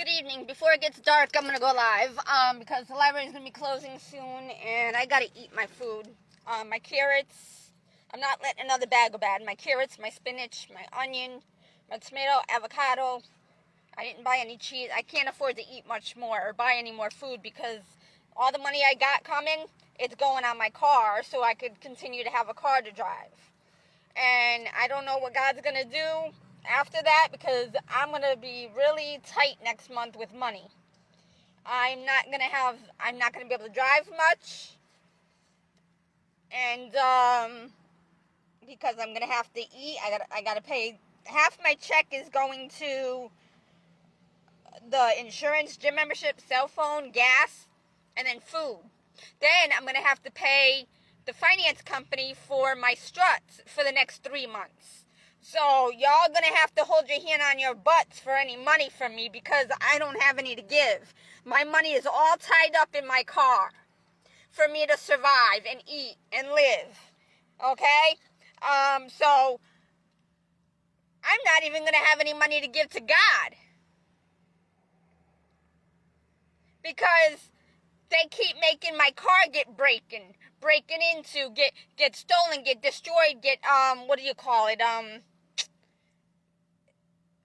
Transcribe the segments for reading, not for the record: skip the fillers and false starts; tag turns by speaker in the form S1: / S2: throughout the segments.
S1: Good evening. Before it gets dark, I'm gonna go live because the library is gonna be closing soon, and I gotta eat my food. My carrots. I'm not letting another bag go bad. My carrots, my spinach, my onion, my tomato, avocado. I didn't buy any cheese. I can't afford to eat much more or buy any more food because all the money I got coming, it's going on my car so I could continue to have a car to drive. And I don't know what God's gonna do after that because I'm gonna be really tight next month with money. I'm not gonna be able to drive much, and because I'm gonna have to eat, I gotta pay. Half my check is going to the insurance, gym membership, cell phone, gas, and then food. Then I'm gonna have to pay the finance company for my struts for the next 3 months. So y'all gonna have to hold your hand on your butts for any money from me because I don't have any to give. My money is all tied up in my car for me to survive and eat and live. Okay? So I'm not even gonna have any money to give to God because they keep making my car get breaking into, get stolen, get destroyed, get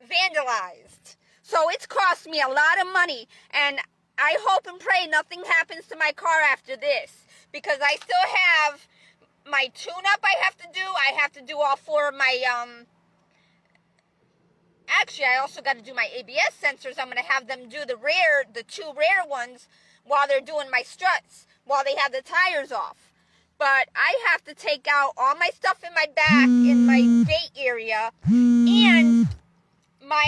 S1: vandalized. So it's cost me a lot of money, and I hope and pray nothing happens to my car after this because I still have my tune-up I have to do. I have to do all 4 of my actually, I also got to do my ABS sensors. I'm going to have them do the 2 rear ones while they're doing my struts, while they have the tires off. But I have to take out all my stuff in my back, in my gate area, and my,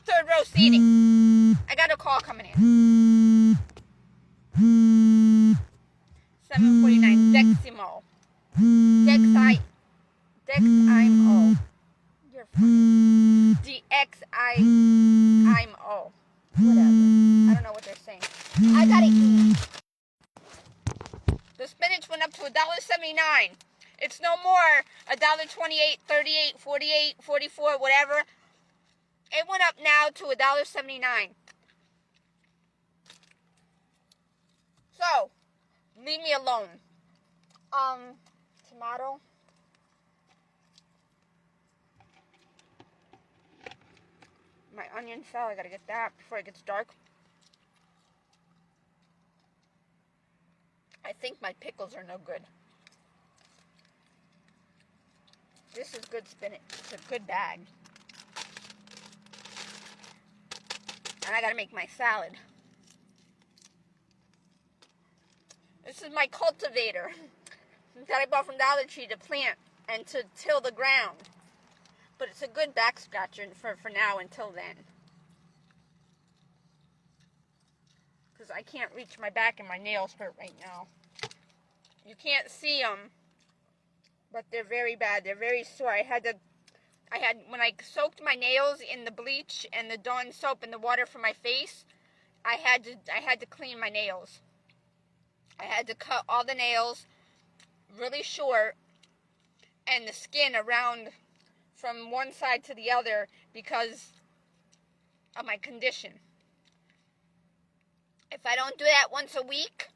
S1: 3rd row seating. I got a call coming in. 749, Deximo. Deximo. You're funny. DXIMO. Whatever. I don't know what they're saying. I gotta eat. The spinach went up to $1.79. It's no more $1.28, 38, 48, 44, whatever. It went up now to $1.79. So, leave me alone. Tomato. My onion fell. I gotta get that before it gets dark. I think my pickles are no good. This is good spinach. It's a good bag. And I gotta make my salad. This is my cultivator that I bought from Dollar Tree to plant and to till the ground. But it's a good back scratcher for now until then. Because I can't reach my back and my nails hurt right now. You can't see them, but they're very bad. They're very sore. When I soaked my nails in the bleach and the Dawn soap and the water for my face, I had to clean my nails. I had to cut all the nails really short and the skin around from one side to the other because of my condition. If I don't do that once a week,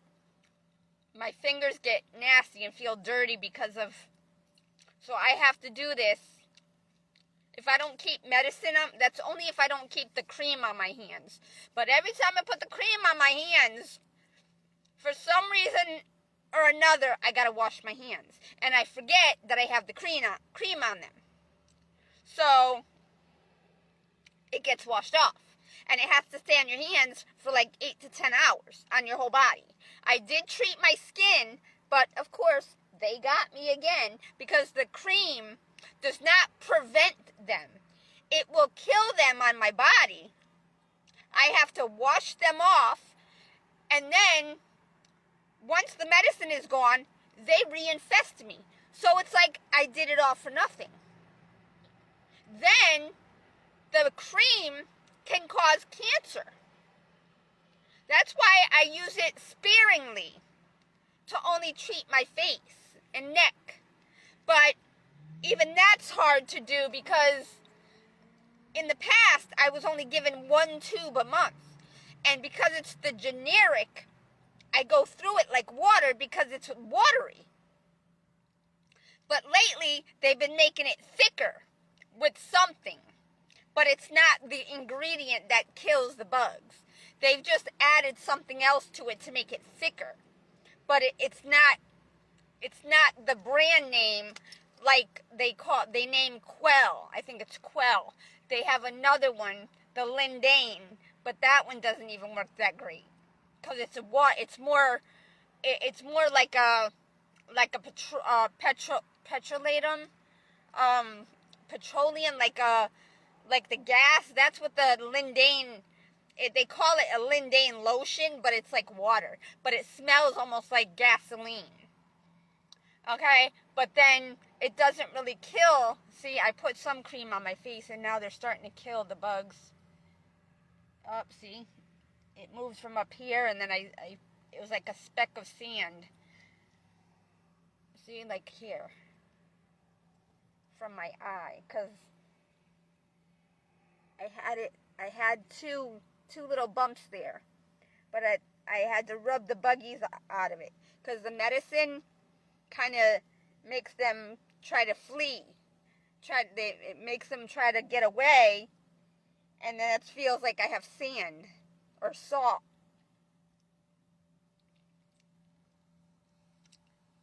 S1: my fingers get nasty and feel dirty so I have to do this. If I don't keep medicine on, that's only if I don't keep the cream on my hands. But every time I put the cream on my hands, for some reason or another, I gotta wash my hands. And I forget that I have the cream on them. So, it gets washed off. And it has to stay on your hands for like 8 to 10 hours on your whole body. I did treat my skin, but of course, they got me again because the cream does not prevent them. It will kill them on my body. I have to wash them off, and then once the medicine is gone, they reinfest me. So it's like I did it all for nothing. Then the cream can cause cancer. That's why I use it sparingly to only treat my face and neck. But even that's hard to do because in the past I was only given 1 tube a month. And because it's the generic, I go through it like water because it's watery. But lately, they've been making it thicker with something. But it's not the ingredient that kills the bugs. They've just added something else to it to make it thicker. But it's not the brand name like they name Quell. I think it's Quell. They have another one, the Lindane, but that one doesn't even work that great. Because it's more like a petrolatum, petroleum, like the gas. That's what the Lindane. They call it a Lindane lotion, but it's like water. But it smells almost like gasoline. Okay, but then it doesn't really kill. See, I put some cream on my face, and now they're starting to kill the bugs. Up, see, it moves from up here, and then it was like a speck of sand. See, like here, from my eye, because I had two little bumps there, but I had to rub the buggies out of it, because the medicine kind of makes them try to flee. It makes them try to get away, and then it feels like I have sand or salt.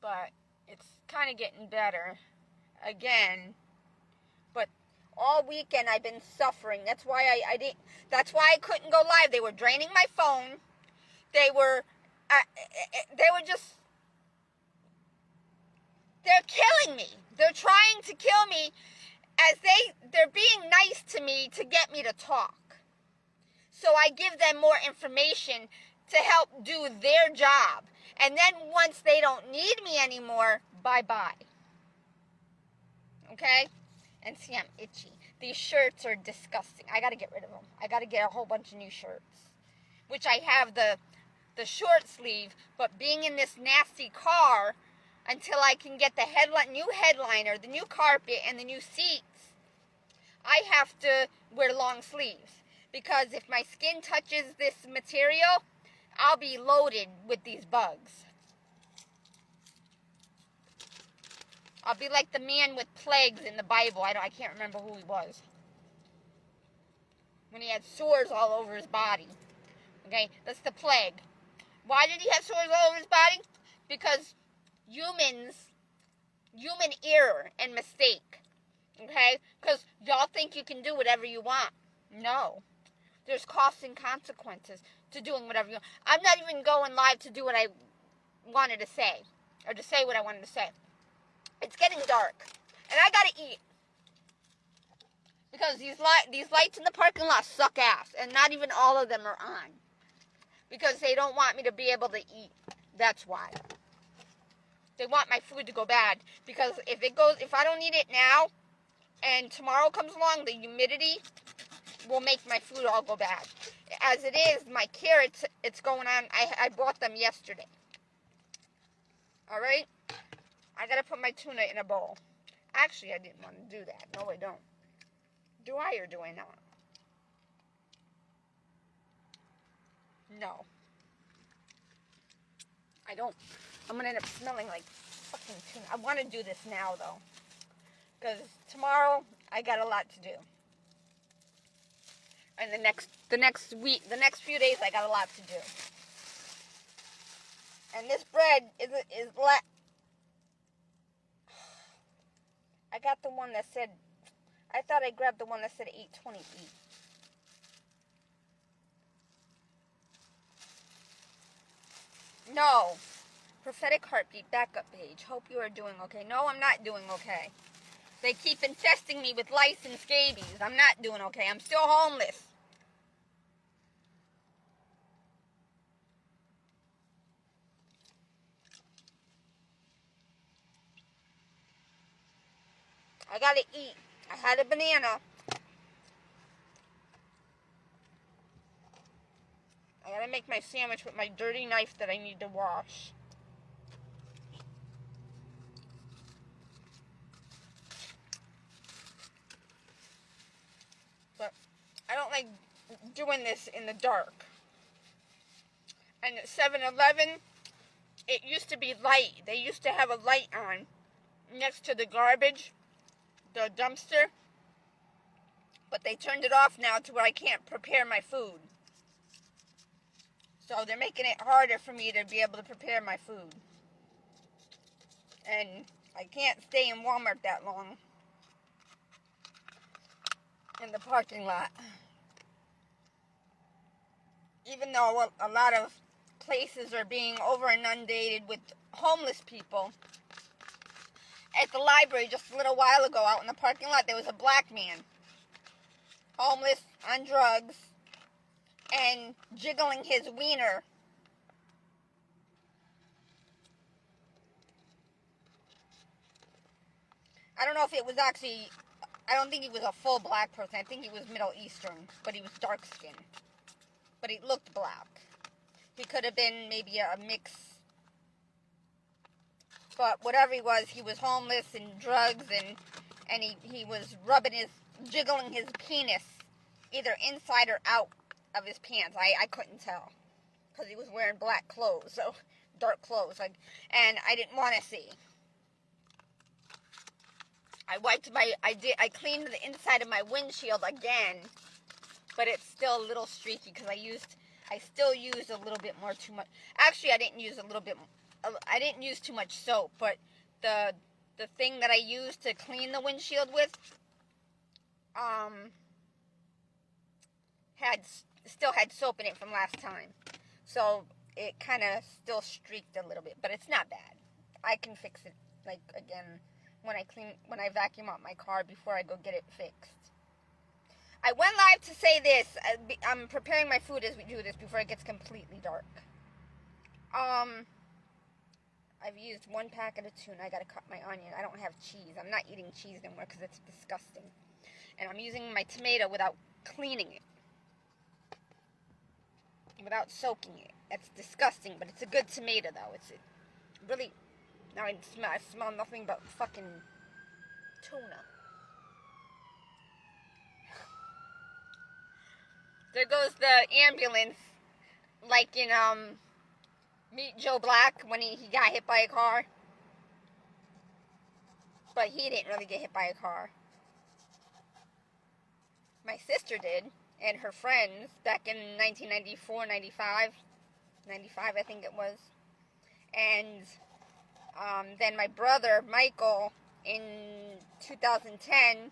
S1: But it's kind of getting better again. But all weekend I've been suffering. That's why that's why I couldn't go live. They were draining my phone. They were just, they're killing me. They're trying to kill me as they're being nice to me to get me to talk. So I give them more information to help do their job. And then once they don't need me anymore, bye-bye. Okay? And see, I'm itchy. These shirts are disgusting. I got to get rid of them. I got to get a whole bunch of new shirts. Which I have the short sleeve, but being in this nasty car until I can get the new headliner, the new carpet, and the new seats, I have to wear long sleeves. Because if my skin touches this material, I'll be loaded with these bugs. I'll be like the man with plagues in the Bible. I can't remember who he was. When he had sores all over his body. Okay, that's the plague. Why did he have sores all over his body? Because human error and mistake. Okay? Because y'all think you can do whatever you want. No. There's costs and consequences to doing whatever you want. I'm not even going live to do what I wanted to say. Or to say what I wanted to say. It's getting dark. And I gotta eat. Because these lights in the parking lot suck ass. And not even all of them are on. Because they don't want me to be able to eat. That's why. They want my food to go bad. Because if I don't eat it now, and tomorrow comes along, the humidity will make my food all go bad. As it is, my carrots, it's going on. I bought them yesterday. Alright? I gotta put my tuna in a bowl. Actually, I didn't want to do that. No, I don't. Do I or do I not? No. I don't. I'm gonna end up smelling like fucking tuna. I want to do this now, though. Because tomorrow, I got a lot to do. And the next week, the next few days, I got a lot to do. And this bread is I got the one that said, I thought I grabbed the one that said 820 eat. No. Prophetic Heartbeat backup page. Hope you are doing okay. No, I'm not doing okay. They keep infesting me with lice and scabies. I'm not doing okay. I'm still homeless. I gotta eat. I had a banana. I gotta make my sandwich with my dirty knife that I need to wash. doing this in the dark. And at 7-Eleven, it used to be light. They used to have a light on next to the garbage, the dumpster. But they turned it off now to where I can't prepare my food. So they're making it harder for me to be able to prepare my food. And I can't stay in Walmart that long in the parking lot. Even though a lot of places are being over inundated with homeless people. At the library just a little while ago out in the parking lot, there was a black man, homeless, on drugs, and jiggling his wiener. I don't know if it was actually, I don't think he was a full black person. I think he was Middle Eastern, but he was dark skinned. But he looked black. He could have been maybe a mix. But whatever he was homeless and drugs, and he was jiggling his penis either inside or out of his pants. I couldn't tell because he was wearing black clothes, so dark clothes, and I didn't want to see. I cleaned the inside of my windshield again, but it's still a little streaky because I still used a little bit more too much. Actually, I didn't use too much soap, but the thing that I used to clean the windshield with still had soap in it from last time. So it kind of still streaked a little bit, but it's not bad. I can fix it again when I vacuum out my car before I go get it fixed. I went live to say this. I'm preparing my food as we do this before it gets completely dark. I've used 1 packet of tuna. I gotta cut my onion. I don't have cheese. I'm not eating cheese anymore because it's disgusting. And I'm using my tomato without cleaning it. Without soaking it. It's disgusting, but it's a good tomato though. It's really, now I smell nothing but fucking tuna. There goes the ambulance, like in Meet Joe Black when he got hit by a car. But he didn't really get hit by a car. My sister did, and her friends, back in 1994, 95 I think it was. And then my brother, Michael, in 2010,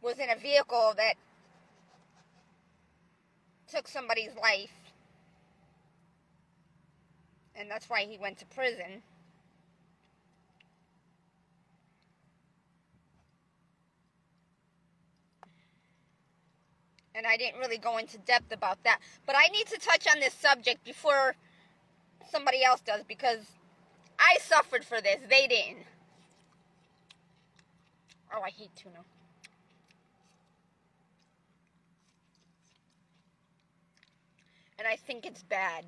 S1: was in a vehicle that took somebody's life, and that's why he went to prison. And I didn't really go into depth about that, but I need to touch on this subject before somebody else does, because I suffered for this. They didn't. Oh, I hate tuna. And I think it's bad.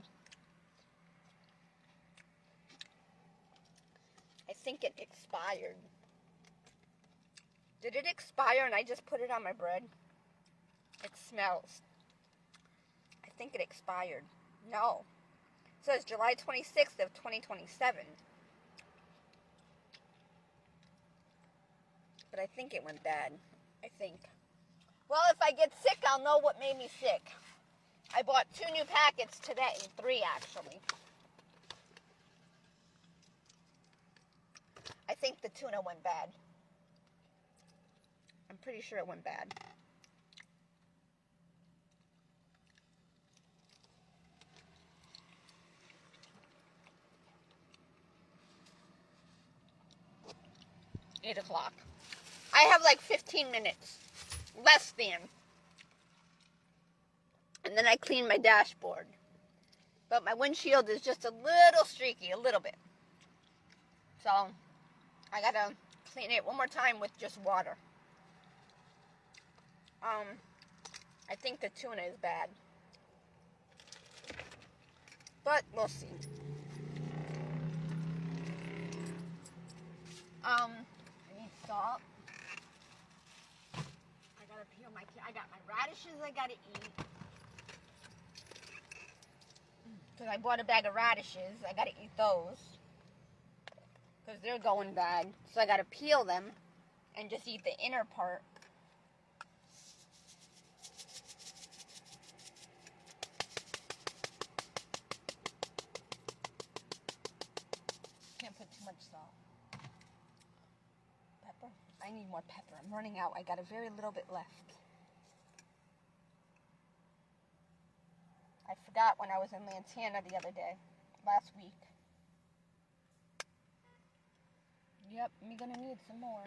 S1: I think it expired. Did it expire and I just put it on my bread? It smells. I think it expired. No. It says July 26th of 2027. But I think it went bad. I think. Well, if I get sick, I'll know what made me sick. I bought 2 new packets today. 3, actually. I think the tuna went bad. I'm pretty sure it went bad. Eight o'clock. I have like 15 minutes. Less than. And then I clean my dashboard. But my windshield is just a little streaky, a little bit. So, I gotta clean it one more time with just water. I think the tuna is bad. But, we'll see. I need salt. radishes I gotta eat. Because I bought a bag of radishes. I gotta eat those. Because they're going bad. So I gotta peel them and just eat the inner part. Can't put too much salt. Pepper? I need more pepper. I'm running out. I got a very little bit left. I forgot when I was in Lantana the other day. Last week. Yep, I'm gonna need some more.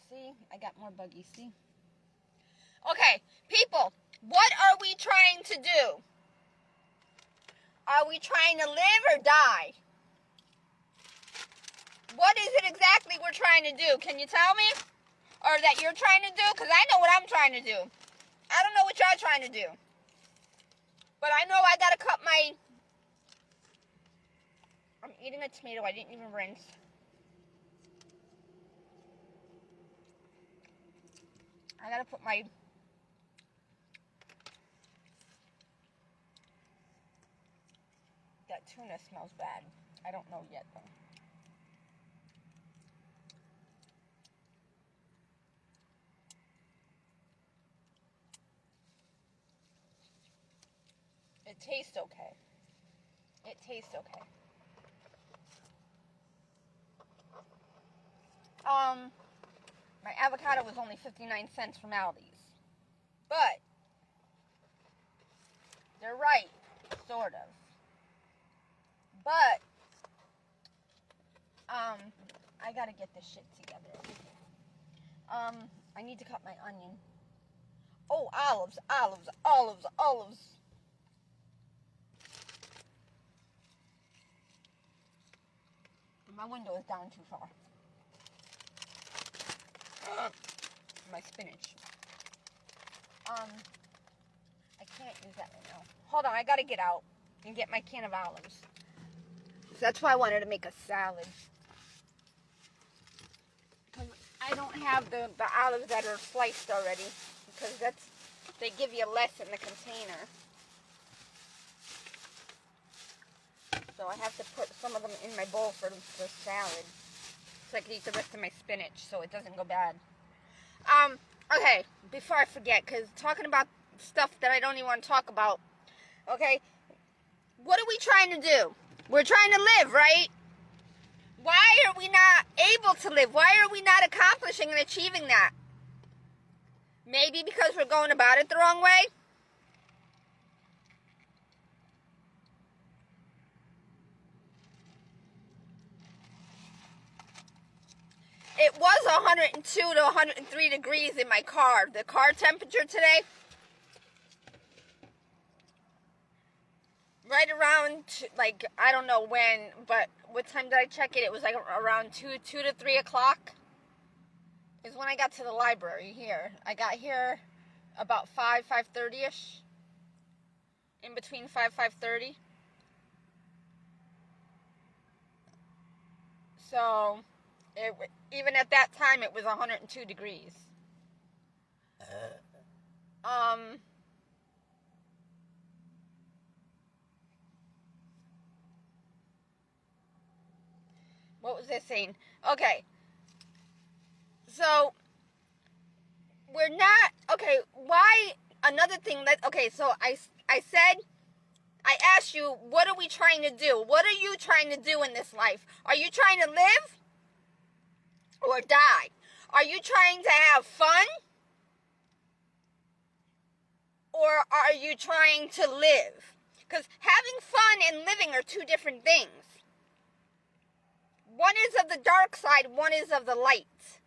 S1: See? I got more buggies, see? Okay, people, what are we trying to do? Are we trying to live or die? What is it exactly we're trying to do? Can you tell me? Or that you're trying to do? Because I know what I'm trying to do. I don't know what y'all trying to do. But I know I gotta cut my... I'm eating a tomato I didn't even rinse. I gotta put my... That tuna smells bad. I don't know yet though. It tastes okay. It tastes okay. My avocado was only 59 cents from Aldi's. But they're right, sort of. But I gotta get this shit together. I need to cut my onion. Oh, olives. My window is down too far. My spinach. I can't use that right now. Hold on, I gotta get out and get my can of olives. So that's why I wanted to make a salad. Because I don't have the olives that are sliced already. Because they give you less in the container. So I have to put some of them in my bowl for salad. So I can eat the rest of my spinach so it doesn't go bad. Okay, before I forget, because talking about stuff that I don't even want to talk about, okay, what are we trying to do? We're trying to live, right? Why are we not able to live? Why are we not accomplishing and achieving that? Maybe because we're going about it the wrong way? It was 102 to 103 degrees in my car. The car temperature today, right around, like, I don't know when, but what time did I check it? It was like around 2 to 3 o'clock is when I got to the library here. I got here about 5:30ish. In between 5:30. So... even at that time, it was 102 degrees. What was I saying? Okay. So, we're not, okay, why, another thing that, okay, so I said, I asked you, what are we trying to do? What are you trying to do in this life? Are you trying to live? Or die? Are you trying to have fun? Or are you trying to live? Because having fun and living are two different things. One is of the dark side, one is of the light.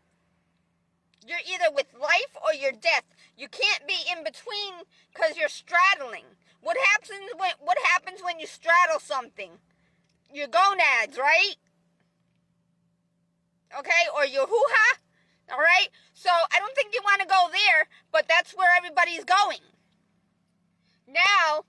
S1: You're either with life or you're death. You can't be in between because you're straddling. What happens when you straddle something? Your gonads, right? Okay, or your hoo-ha, all right? So I don't think you want to go there, but that's where everybody's going. Now,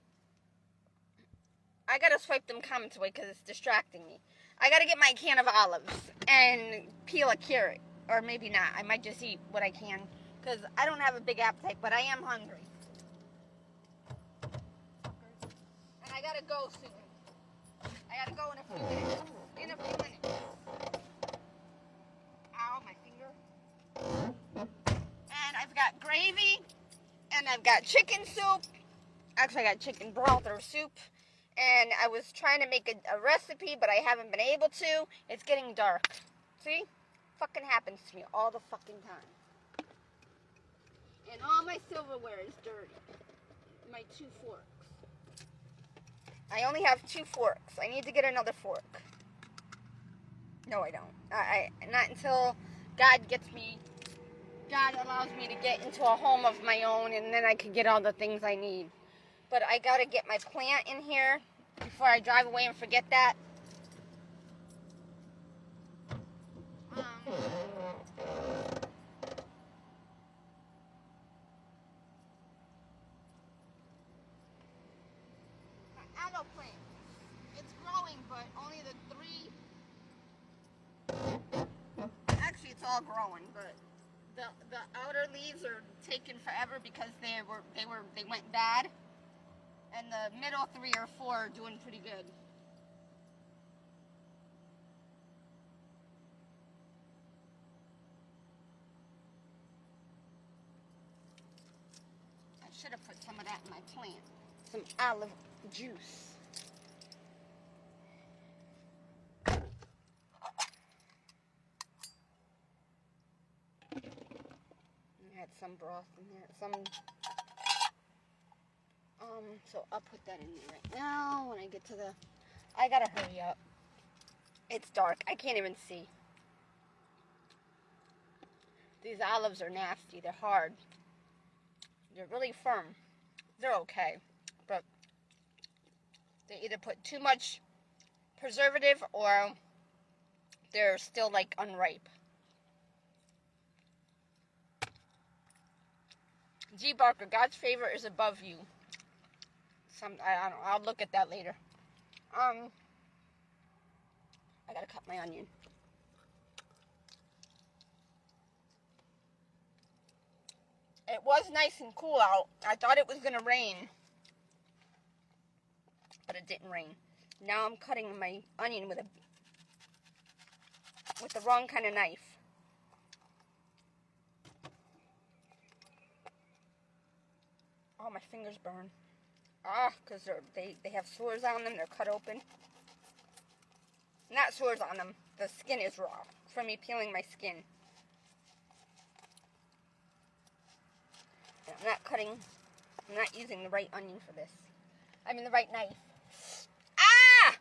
S1: I got to swipe them comments away because it's distracting me. I got to get my can of olives and peel a carrot. Or maybe not. I might just eat what I can. Because I don't have a big appetite, but I am hungry. And I gotta go soon. I gotta go in a few minutes. In a few minutes. Ow, my finger. And I've got gravy. And I've got chicken soup. Actually, I got chicken broth or soup. And I was trying to make a recipe, but I haven't been able to. It's getting dark. See? Fucking happens to me all the fucking time. And all my silverware is dirty. My 2 forks. I only have 2 forks. I need to get another fork. No, I don't. I not until God allows me to get into a home of my own, and then I can get all the things I need. But I gotta get my plant in here before I drive away and forget that. My aloe plant. It's growing, but only the 3. Actually, it's all growing, but the outer leaves are taken forever because they went bad. And the middle 3 or 4 are doing pretty good. I should have put some of that in my plant. Some olive juice. I had some broth in there. So I'll put that in there right now when I get to I gotta hurry up. It's dark. I can't even see. These olives are nasty. They're hard. They're really firm. They're okay. But they either put too much preservative or they're still like unripe. G. Barker, God's favor is above you. I don't know. I'll look at that later. I gotta cut my onion. It was nice and cool out. I thought it was gonna rain, but it didn't rain. Now I'm cutting my onion with the wrong kind of knife. Oh, my fingers burn. Because they have sores on them. They're cut open. Not sores on them. The skin is raw from me peeling my skin. And I'm not using the right onion for this. I mean the right knife. Ah!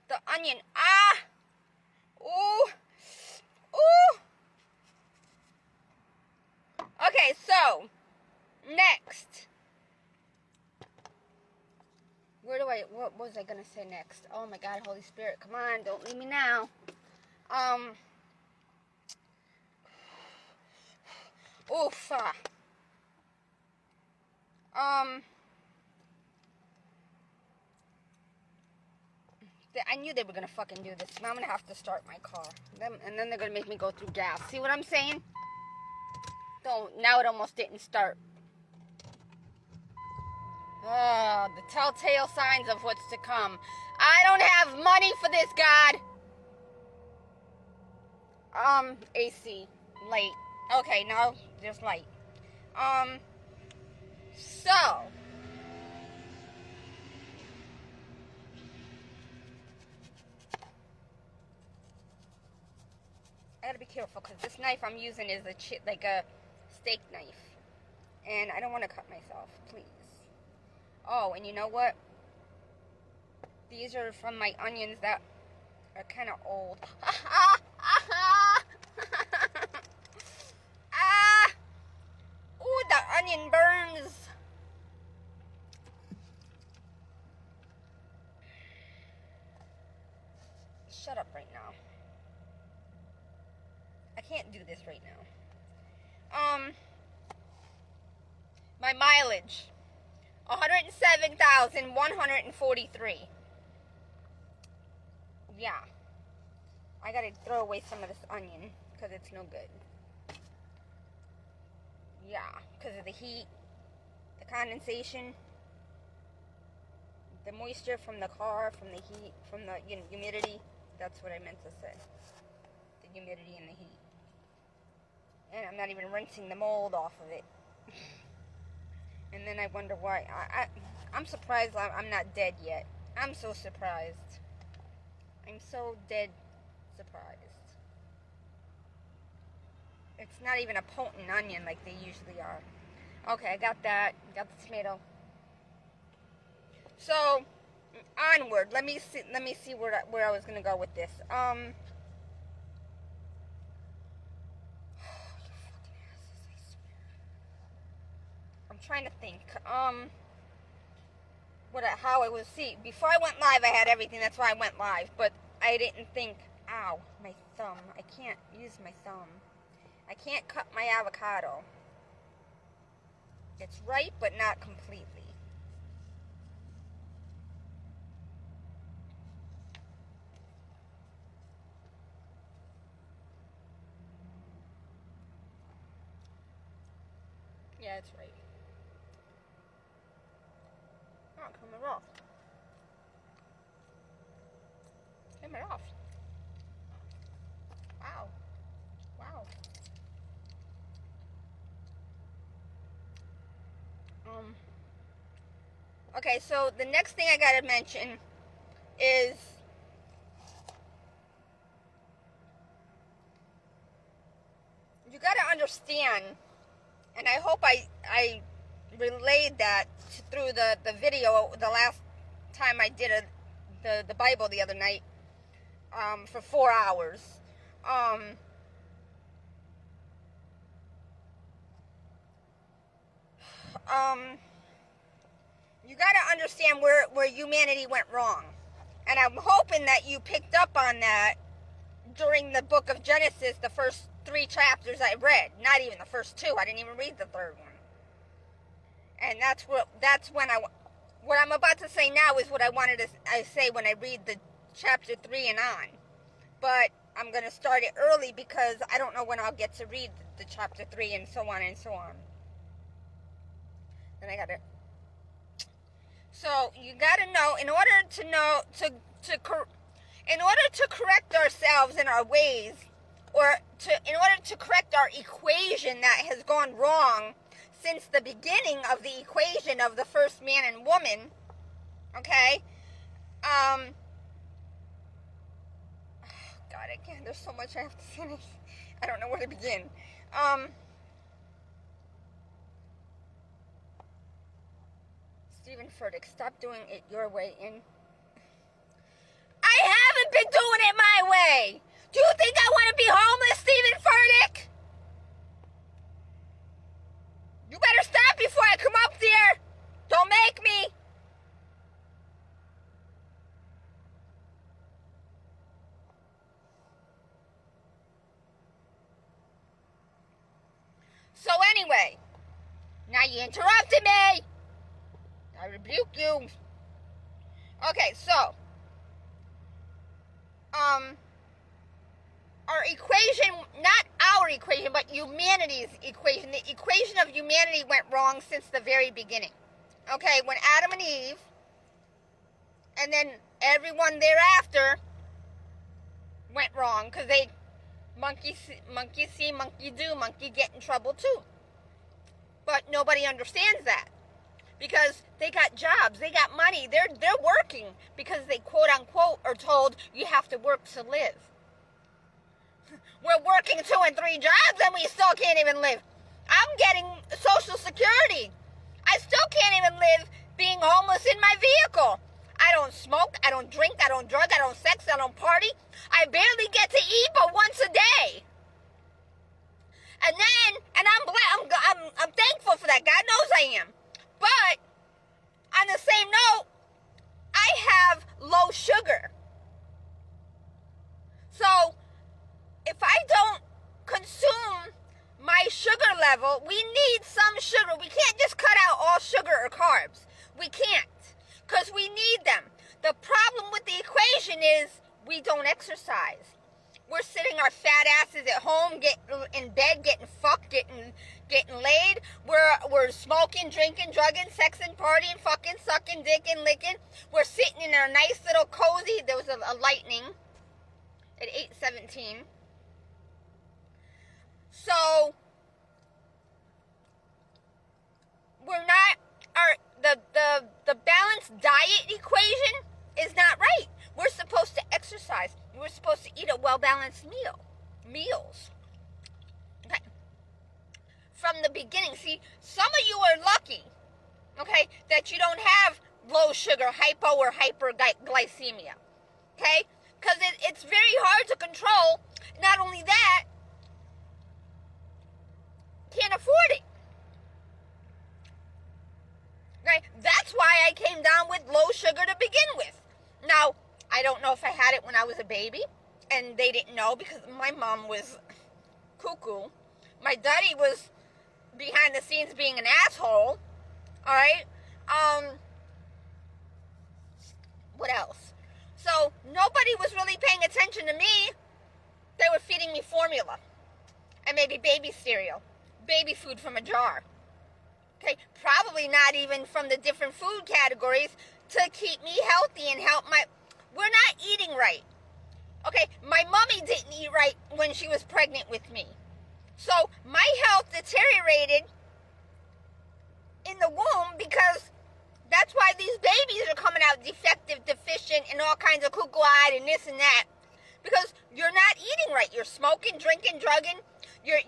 S1: The onion. Ah! Ooh! Ooh! Okay, so, next. What was I gonna say next? Oh my God, Holy Spirit, come on, don't leave me now. Oof. I knew they were gonna fucking do this. Now I'm gonna have to start my car. And then they're gonna make me go through gas. See what I'm saying? Now it almost didn't start. The telltale signs of what's to come. I don't have money for this, God. AC. Light. Okay, now there's light. So. I gotta be careful because this knife I'm using is like a steak knife. And I don't want to cut myself, please. Oh, and you know what? These are from my onions that are kind of old. Ooh, the onion burns. Shut up right now. I can't do this right now. My mileage. 107,143. Yeah. I gotta throw away some of this onion because it's no good. Yeah, because of the heat, the condensation, the moisture from the car, from the heat, from the humidity. That's what I meant to say. The humidity and the heat. And I'm not even rinsing the mold off of it. And then I wonder why. I'm surprised I'm not dead yet. I'm so surprised. I'm so dead surprised. It's not even a potent onion like they usually are. Okay, I got that. Got the tomato. So, onward. Let me see where I was gonna go with this. I'm trying to think. How I was before I went live. I had everything. That's why I went live. But I didn't think. Ow, my thumb. I can't use my thumb. I can't cut my avocado. It's ripe, but not completely. Yeah, it's right. Oh, come off. Came it off. Wow. Wow. Okay, so the next thing I gotta mention is you gotta understand, and I hope I relayed that through the video the last time I did the Bible the other night for 4 hours. You gotta understand where humanity went wrong. And I'm hoping that you picked up on that during the book of Genesis, the first 3 chapters I read. Not even the first 2. I didn't even read the 3rd one. And that's when what I'm about to say now is what I wanted to say when I read the chapter 3 and on. But I'm going to start it early because I don't know when I'll get to read the chapter 3 and so on and so on. Then I got to... So you got to know, in order to correct ourselves in our ways, in order to correct our equation that has gone wrong since the beginning of the equation of the first man and woman, okay? God, again, there's so much I have to finish. I don't know where to begin. Stephen Furtick, stop doing it your way. I haven't been doing it my way. Do you think I want to be homeless, Stephen Furtick? You better stop before I come up there. Don't make me. So anyway, now you interrupted me. I rebuke you. Okay, so our equation, not our equation, but humanity's equation, the equation of humanity went wrong since the very beginning. Okay, when Adam and Eve, and then everyone thereafter went wrong because they monkey see, monkey do, monkey get in trouble too. But nobody understands that because they got jobs, they got money, they're working because they quote unquote are told you have to work to live. We're working 2 and 3 jobs and we still can't even live. I'm getting Social Security. I still can't even live being homeless in my vehicle. I don't smoke, I don't drink, I don't drug, I don't sex, I don't party. I barely get to eat but once a day. And I'm thankful for that. God knows I am. But on the same note, I have low sugar. So if I don't consume my sugar level, we need some sugar. We can't just cut out all sugar or carbs. We can't, because we need them. The problem with the equation is we don't exercise. We're sitting our fat asses at home, getting in bed, getting fucked, getting laid. We're smoking, drinking, drugging, sexing, partying, fucking, sucking, dicking, licking. We're sitting in our nice little cozy. There was a lightning at 8:17. So we're not the balanced diet equation is not right. We're supposed to exercise. We're supposed to eat a well-balanced meals. Okay. From the beginning, see, some of you are lucky, okay, that you don't have low sugar, hypo or hyperglycemia, okay? Because it's very hard to control. Not only that, can't afford it. Okay? That's why I came down with low sugar to begin with. Now, I don't know if I had it when I was a baby, and they didn't know because my mom was cuckoo. My daddy was behind the scenes being an asshole. Alright? What else? So, nobody was really paying attention to me. They were feeding me formula. And maybe baby cereal. Baby food from a jar. Okay? Probably not even from the different food categories to keep me healthy and help my... We're not eating right. Okay, my mommy didn't eat right when she was pregnant with me. So my health deteriorated in the womb because that's why these babies are coming out defective, deficient, and all kinds of cuckoo-eyed and this and that. Because you're not eating right. You're smoking, drinking, drugging. You're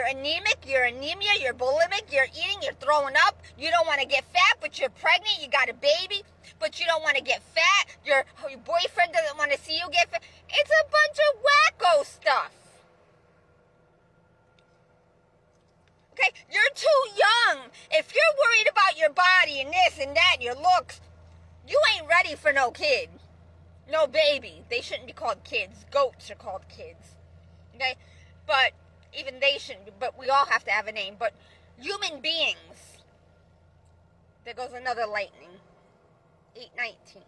S1: anemic, you're anemia, you're bulimic, you're eating, you're throwing up, you don't want to get fat, but you're pregnant, you got a baby, but you don't want to get fat, your boyfriend doesn't want to see you get fat. It's a bunch of wacko stuff. Okay, you're too young. If you're worried about your body and this and that, your looks, you ain't ready for no kid. No baby. They shouldn't be called kids. Goats are called kids. Okay, but even they shouldn't, but we all have to have a name. But human beings. There goes another lightning. 8:19.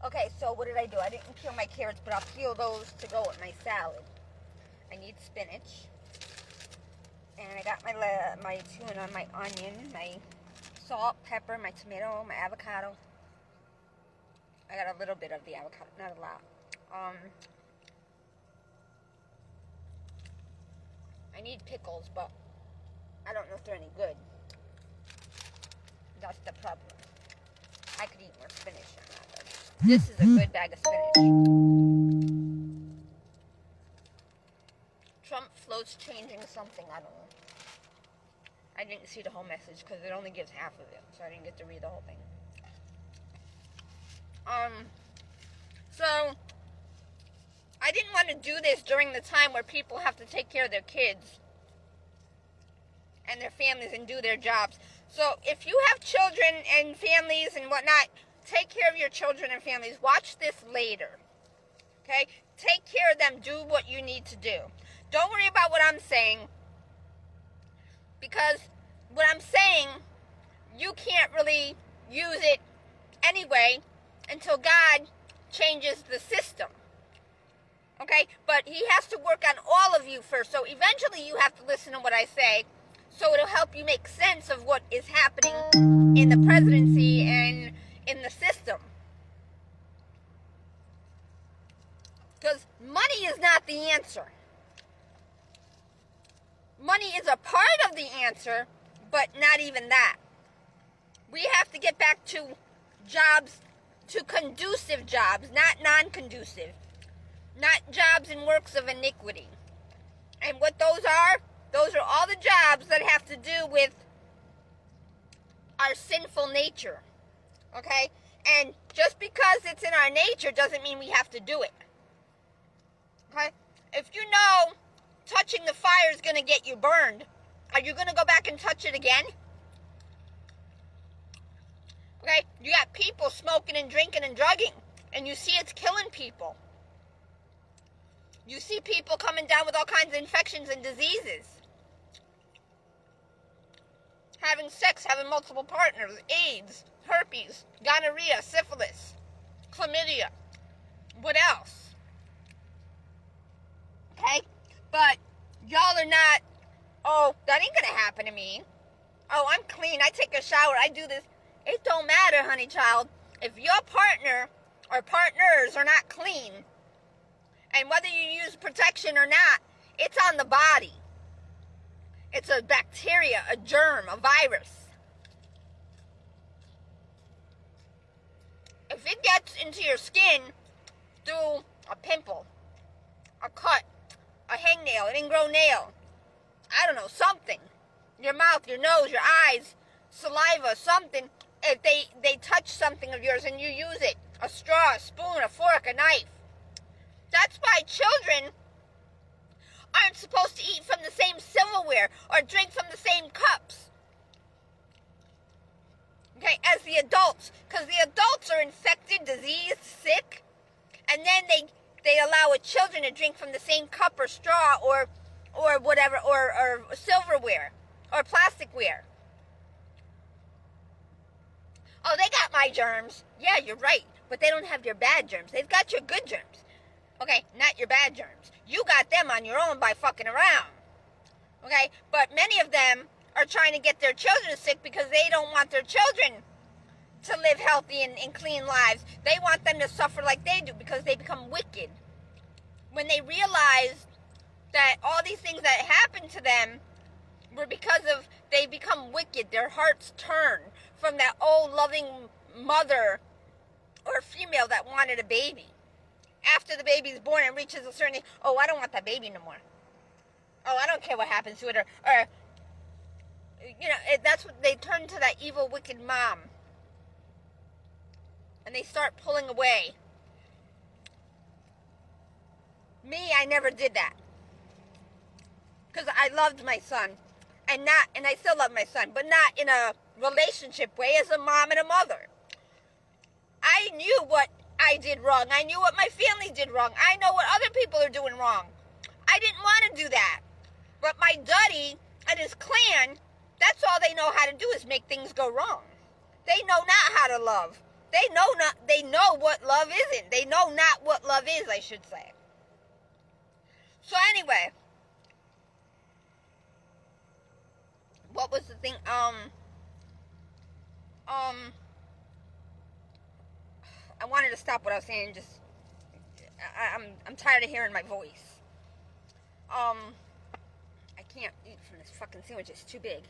S1: Okay, so what did I do? I didn't peel my carrots, but I'll peel those to go with my salad. I need spinach. And I got my tuna, my onion, my salt, pepper, my tomato, my avocado. I got a little bit of the avocado, not a lot. I need pickles, but I don't know if they're any good. That's the problem. I could eat more spinach than that, though. This is a good bag of spinach. Trump floats changing something, I don't know. I didn't see the whole message because it only gives half of it, so I didn't get to read the whole thing. So I didn't want to do this during the time where people have to take care of their kids and their families and do their jobs. So if you have children and families and whatnot, take care of your children and families. Watch this later. Okay? Take care of them. Do what you need to do. Don't worry about what I'm saying, because what I'm saying, you can't really use it anyway until God changes the system. Okay? But he has to work on all of you first. So eventually you have to listen to what I say, so it'll help you make sense of what is happening in the presidency and in the system. Because money is not the answer. Money is a part of the answer, but not even that. We have to get back to jobs, to conducive jobs, not non-conducive. Not jobs and works of iniquity. And what those are all the jobs that have to do with our sinful nature. Okay? And just because it's in our nature doesn't mean we have to do it. Okay? If you know touching the fire is going to get you burned, are you going to go back and touch it again? Okay? You got people smoking and drinking and drugging, and you see it's killing people. You see people coming down with all kinds of infections and diseases. Having sex, having multiple partners, AIDS, herpes, gonorrhea, syphilis, chlamydia. What else? Okay? But y'all are not, oh, that ain't gonna happen to me. Oh, I'm clean. I take a shower. I do this. It don't matter, honey child. If your partner or partners are not clean, and whether you use protection or not, it's on the body. It's a bacteria, a germ, a virus. If it gets into your skin through a pimple, a cut, a hangnail, an ingrown nail, I don't know, something, your mouth, your nose, your eyes, saliva, something, if they touch something of yours and you use it, a straw, a spoon, a fork, a knife, that's why children aren't supposed to eat from the same silverware or drink from the same cups, okay, as the adults, because the adults are infected, diseased, sick, and then they allow children to drink from the same cup or straw or whatever, or silverware or plasticware. Oh, they got my germs. Yeah, you're right, but they don't have your bad germs. They've got your good germs. Okay, not your bad germs. You got them on your own by fucking around. Okay, but many of them are trying to get their children sick because they don't want their children to live healthy and clean lives. They want them to suffer like they do because they become wicked. When they realize that all these things that happened to them were because of, they become wicked. Their hearts turn from that old loving mother or female that wanted a baby. After the baby's born and reaches a certain age, oh, I don't want that baby no more. Oh, I don't care what happens to it. Or you know, that's what they turn to, that evil, wicked mom. And they start pulling away. Me, I never did that. Because I loved my son. And I still love my son, but not in a relationship way, as a mom and a mother. I knew what I did wrong. I knew what my family did wrong. I know what other people are doing wrong. I didn't want to do that. But my daddy and his clan, that's all they know how to do, is make things go wrong. They know not how to love. They know what love isn't. They know not what love is, I should say. So anyway, what was the thing? I wanted to stop what I was saying. Just, I'm tired of hearing my voice. I can't eat from this fucking sandwich. It's too big.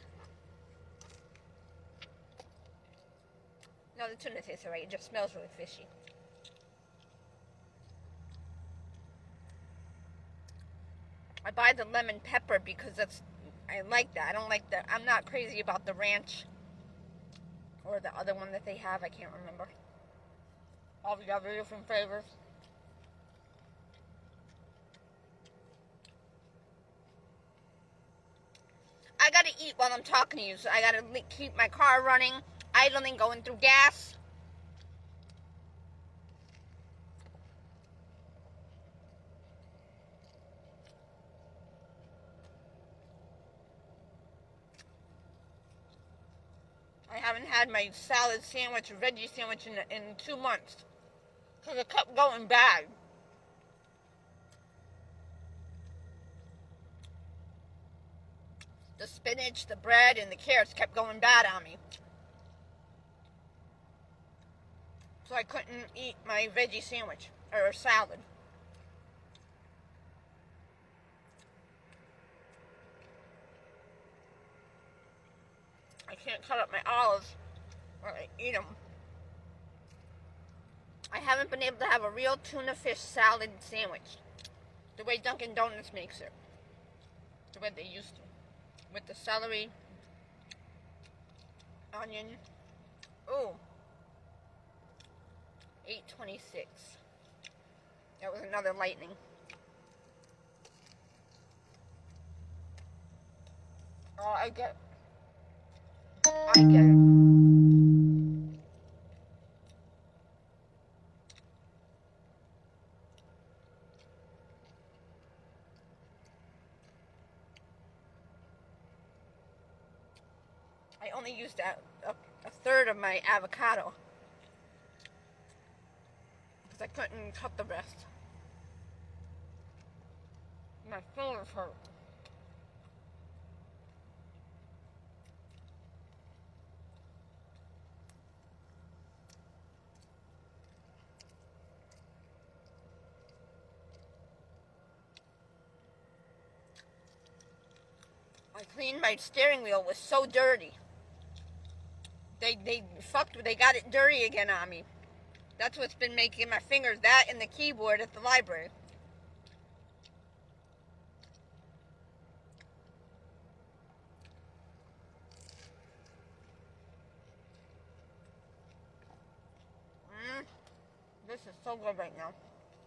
S1: No, the tuna tastes alright. It just smells really fishy. I buy the lemon pepper because I like that. I don't like I'm not crazy about the ranch or the other one that they have. I can't remember. All the other different flavors. I gotta eat while I'm talking to you, so I gotta keep my car running, idling, going through gas. I haven't had my salad sandwich or veggie sandwich in 2 months because it kept going bad. The spinach, the bread, and the carrots kept going bad on me. So I couldn't eat my veggie sandwich or salad. I can't cut up my olives or I eat them. I haven't been able to have a real tuna fish salad sandwich the way Dunkin' Donuts makes it. The way they used to. With the celery, onion. Ooh. 8:26. That was another lightning. Oh, I get it. I only used a third of my avocado because I couldn't cut the rest. My fingers hurt. I cleaned my steering wheel. It was so dirty. They got it dirty again on me. That's what's been making my fingers, that and the keyboard at the library. This is so good right now.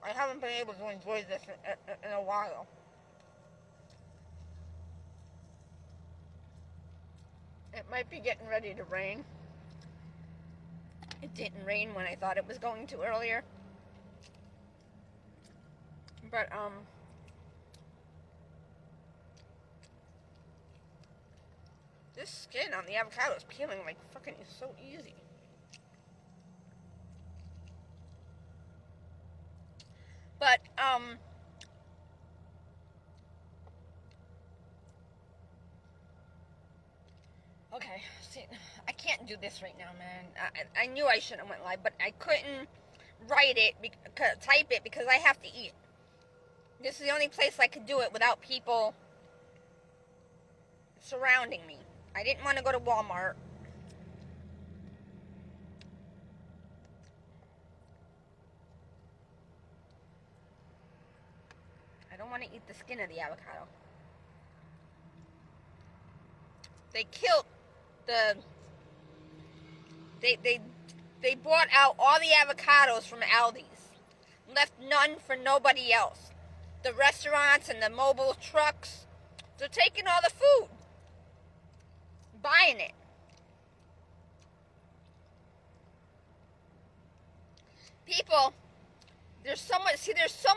S1: I haven't been able to enjoy this in a while. It might be getting ready to rain. It didn't rain when I thought it was going to earlier. But, this skin on the avocado is peeling like fucking is so easy. But, okay, see, I can't do this right now, man. I knew I shouldn't have went live, but I couldn't write it, type it, because I have to eat. This is the only place I could do it without people surrounding me. I didn't want to go to Walmart. I don't want to eat the skin of the avocado. They killed they bought out all the avocados from Aldi's. Left none for nobody else. The restaurants and the mobile trucks, they're taking all the food. Buying it. People, there's so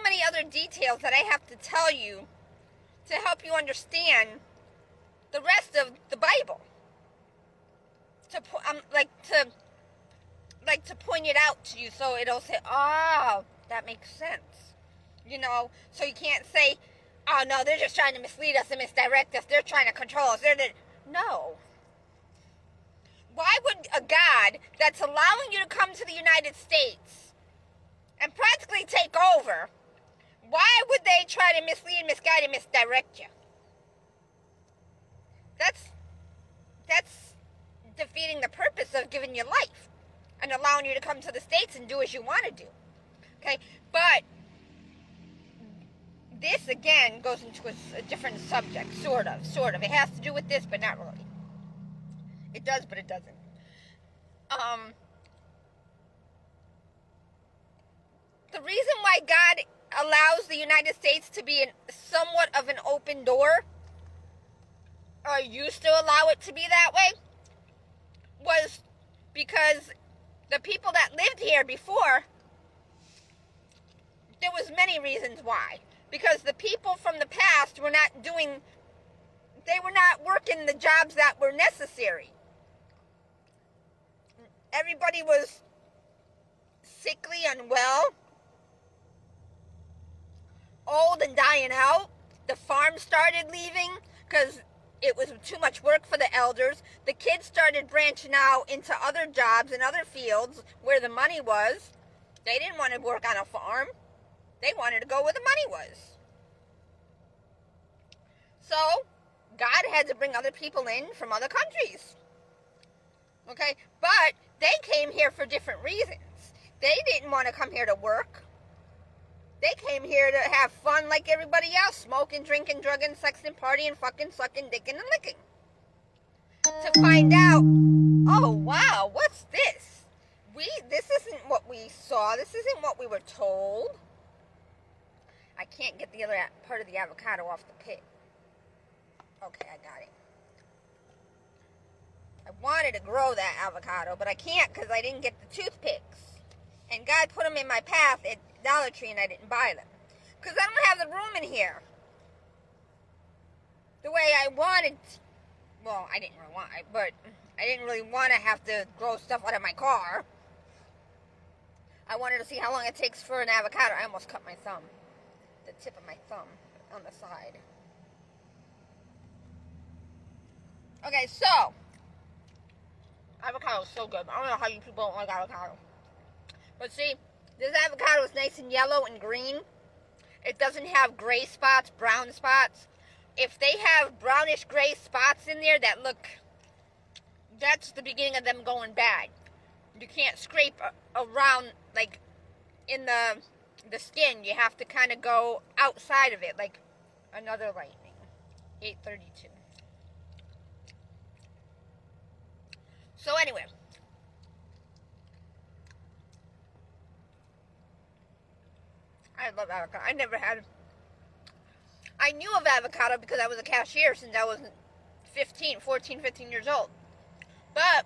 S1: many other details that I have to tell you to help you understand the rest of the Bible. To point it out to you so it'll say, oh, that makes sense. You know, so you can't say, oh no, they're just trying to mislead us and misdirect us. They're trying to control us. No. Why would a God that's allowing you to come to the United States and practically take over, why would they try to mislead, misguide, and misdirect you? That's defeating the purpose of giving you life and allowing you to come to the States and do as you want to do. Okay? But this, again, goes into a different subject, sort of. It has to do with this, but not really. It does, but it doesn't. The reason why God allows the United States to be somewhat of an open door, or used to allow it to be that way, was because the people that lived here before, there was many reasons why. Because the people from the past were not working the jobs that were necessary. Everybody was sickly, unwell, old and dying out. The farm started leaving because it was too much work for the elders. The kids started branching out into other jobs and other fields where the money was. They didn't want to work on a farm. They wanted to go where the money was. So, God had to bring other people in from other countries. Okay? But they came here for different reasons. They didn't want to come here to work. They came here to have fun like everybody else. Smoking, drinking, drugging, sexing, partying, fucking, sucking, dicking, and licking. To find out, oh wow, what's this? This isn't what we saw. This isn't what we were told. I can't get the other part of the avocado off the pit. Okay, I got it. I wanted to grow that avocado, but I can't because I didn't get the toothpicks. And God put them in my path at Dollar Tree and I didn't buy them. Because I don't have the room in here. The way I wanted. Well, I didn't really want it, but I didn't really want to have to grow stuff out of my car. I wanted to see how long it takes for an avocado. I almost cut my thumb. The tip of my thumb on the side. Okay, so avocado is so good. I don't know how you people don't like avocado. But see, this avocado is nice and yellow and green. It doesn't have gray spots, brown spots. If they have brownish gray spots in there that look, that's the beginning of them going bad. You can't scrape around, like, in the skin. You have to kind of go outside of it, like another lightning. 8:32. So anyway, I love avocado. I knew of avocado because I was a cashier since I was 15 years old. But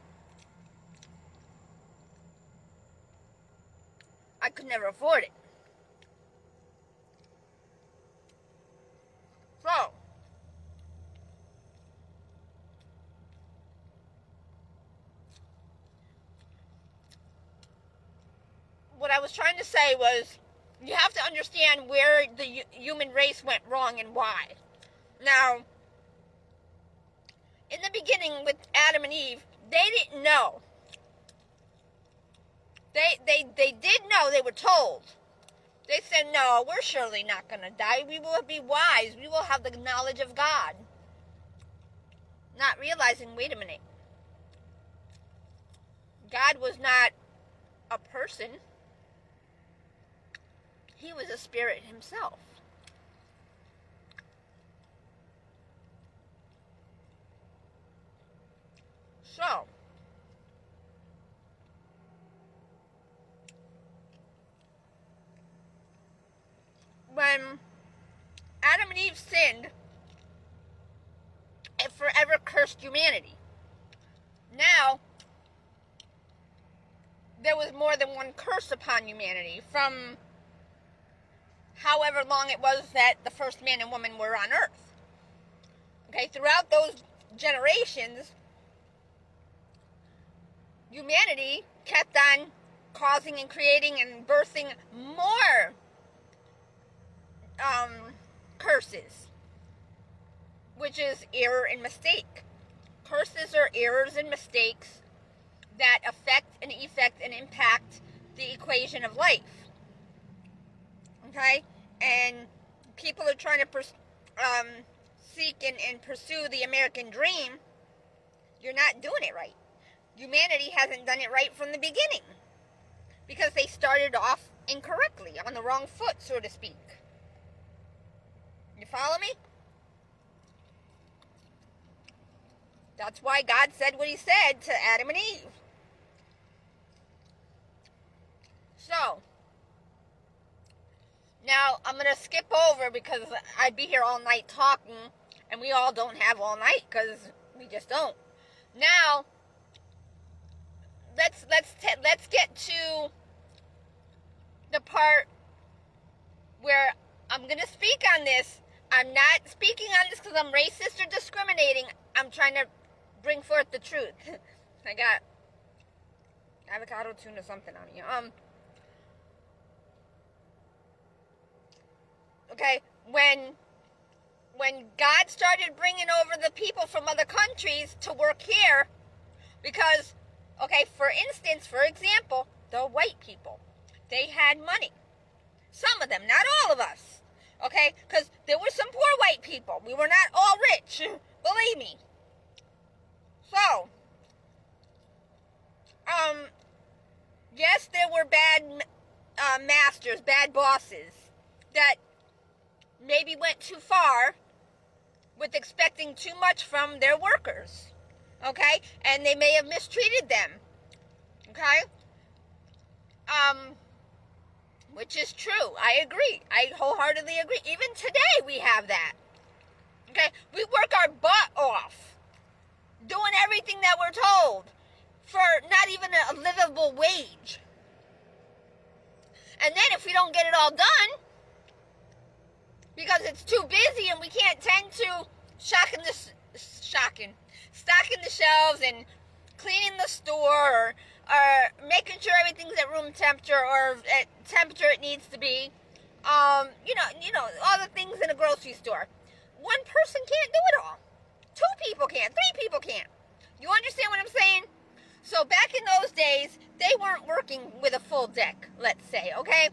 S1: I could never afford it. So what I was trying to say was, you have to understand where the human race went wrong and why. Now, in the beginning with Adam and Eve, they didn't know. They did know, they were told. They said, no, we're surely not going to die. We will be wise. We will have the knowledge of God. Not realizing, wait a minute. God was not a person. He was a spirit himself. So, when Adam and Eve sinned, it forever cursed humanity. Now, there was more than one curse upon humanity from however long it was that the first man and woman were on earth. Okay, throughout those generations, humanity kept on causing and creating and birthing more curses, which is error and mistake. Curses are errors and mistakes that affect and effect and impact the equation of life. Okay? And people are trying to seek and pursue the American dream. You're not doing it right. Humanity hasn't done it right from the beginning, because they started off incorrectly, on the wrong foot, so to speak. You follow me? That's why God said what he said to Adam and Eve. So, now I'm going to skip over, because I'd be here all night talking, and we all don't have all night, because we just don't. Now, let's get to the part where I'm going to speak on this. I'm not speaking on this because I'm racist or discriminating. I'm trying to bring forth the truth. I got avocado tuna something on me. Okay, when God started bringing over the people from other countries to work here, because, okay, for example, the white people, they had money. Some of them, not all of us. Okay, because there were some poor white people. We were not all rich, believe me. So, yes, there were bad masters, bad bosses that maybe went too far with expecting too much from their workers. Okay, and they may have mistreated them. Okay, which is true. I agree. I wholeheartedly agree. Even today we have that. Okay? We work our butt off doing everything that we're told for not even a livable wage. And then if we don't get it all done, because it's too busy and we can't tend to stocking the shelves and cleaning the store, or making sure everything's at room temperature or at temperature it needs to be. You know, all the things in a grocery store. One person can't do it all. 2 people can't. 3 people can't. You understand what I'm saying? So back in those days, they weren't working with a full deck, let's say, okay?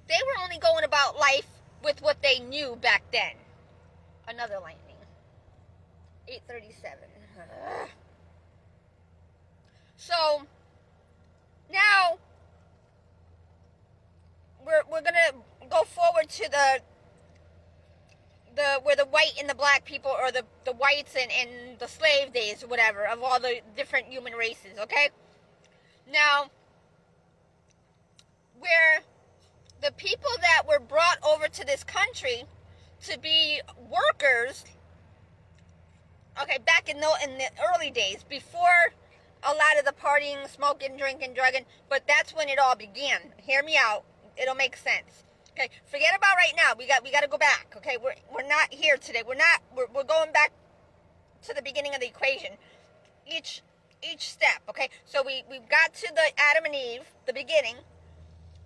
S1: They were only going about life with what they knew back then. Another lightning. 8:37. So now we're gonna go forward to the where the white and the black people, or the whites and the slave days or whatever, of all the different human races, okay? Now, where the people that were brought over to this country to be workers, okay, back in the early days, before a lot of the partying, smoking, drinking, drugging, but that's when it all began. Hear me out. It'll make sense. Okay, forget about right now. We got to go back. Okay, we're not here today. We're going back to the beginning of the equation. Each step. Okay, so we got to the Adam and Eve, the beginning,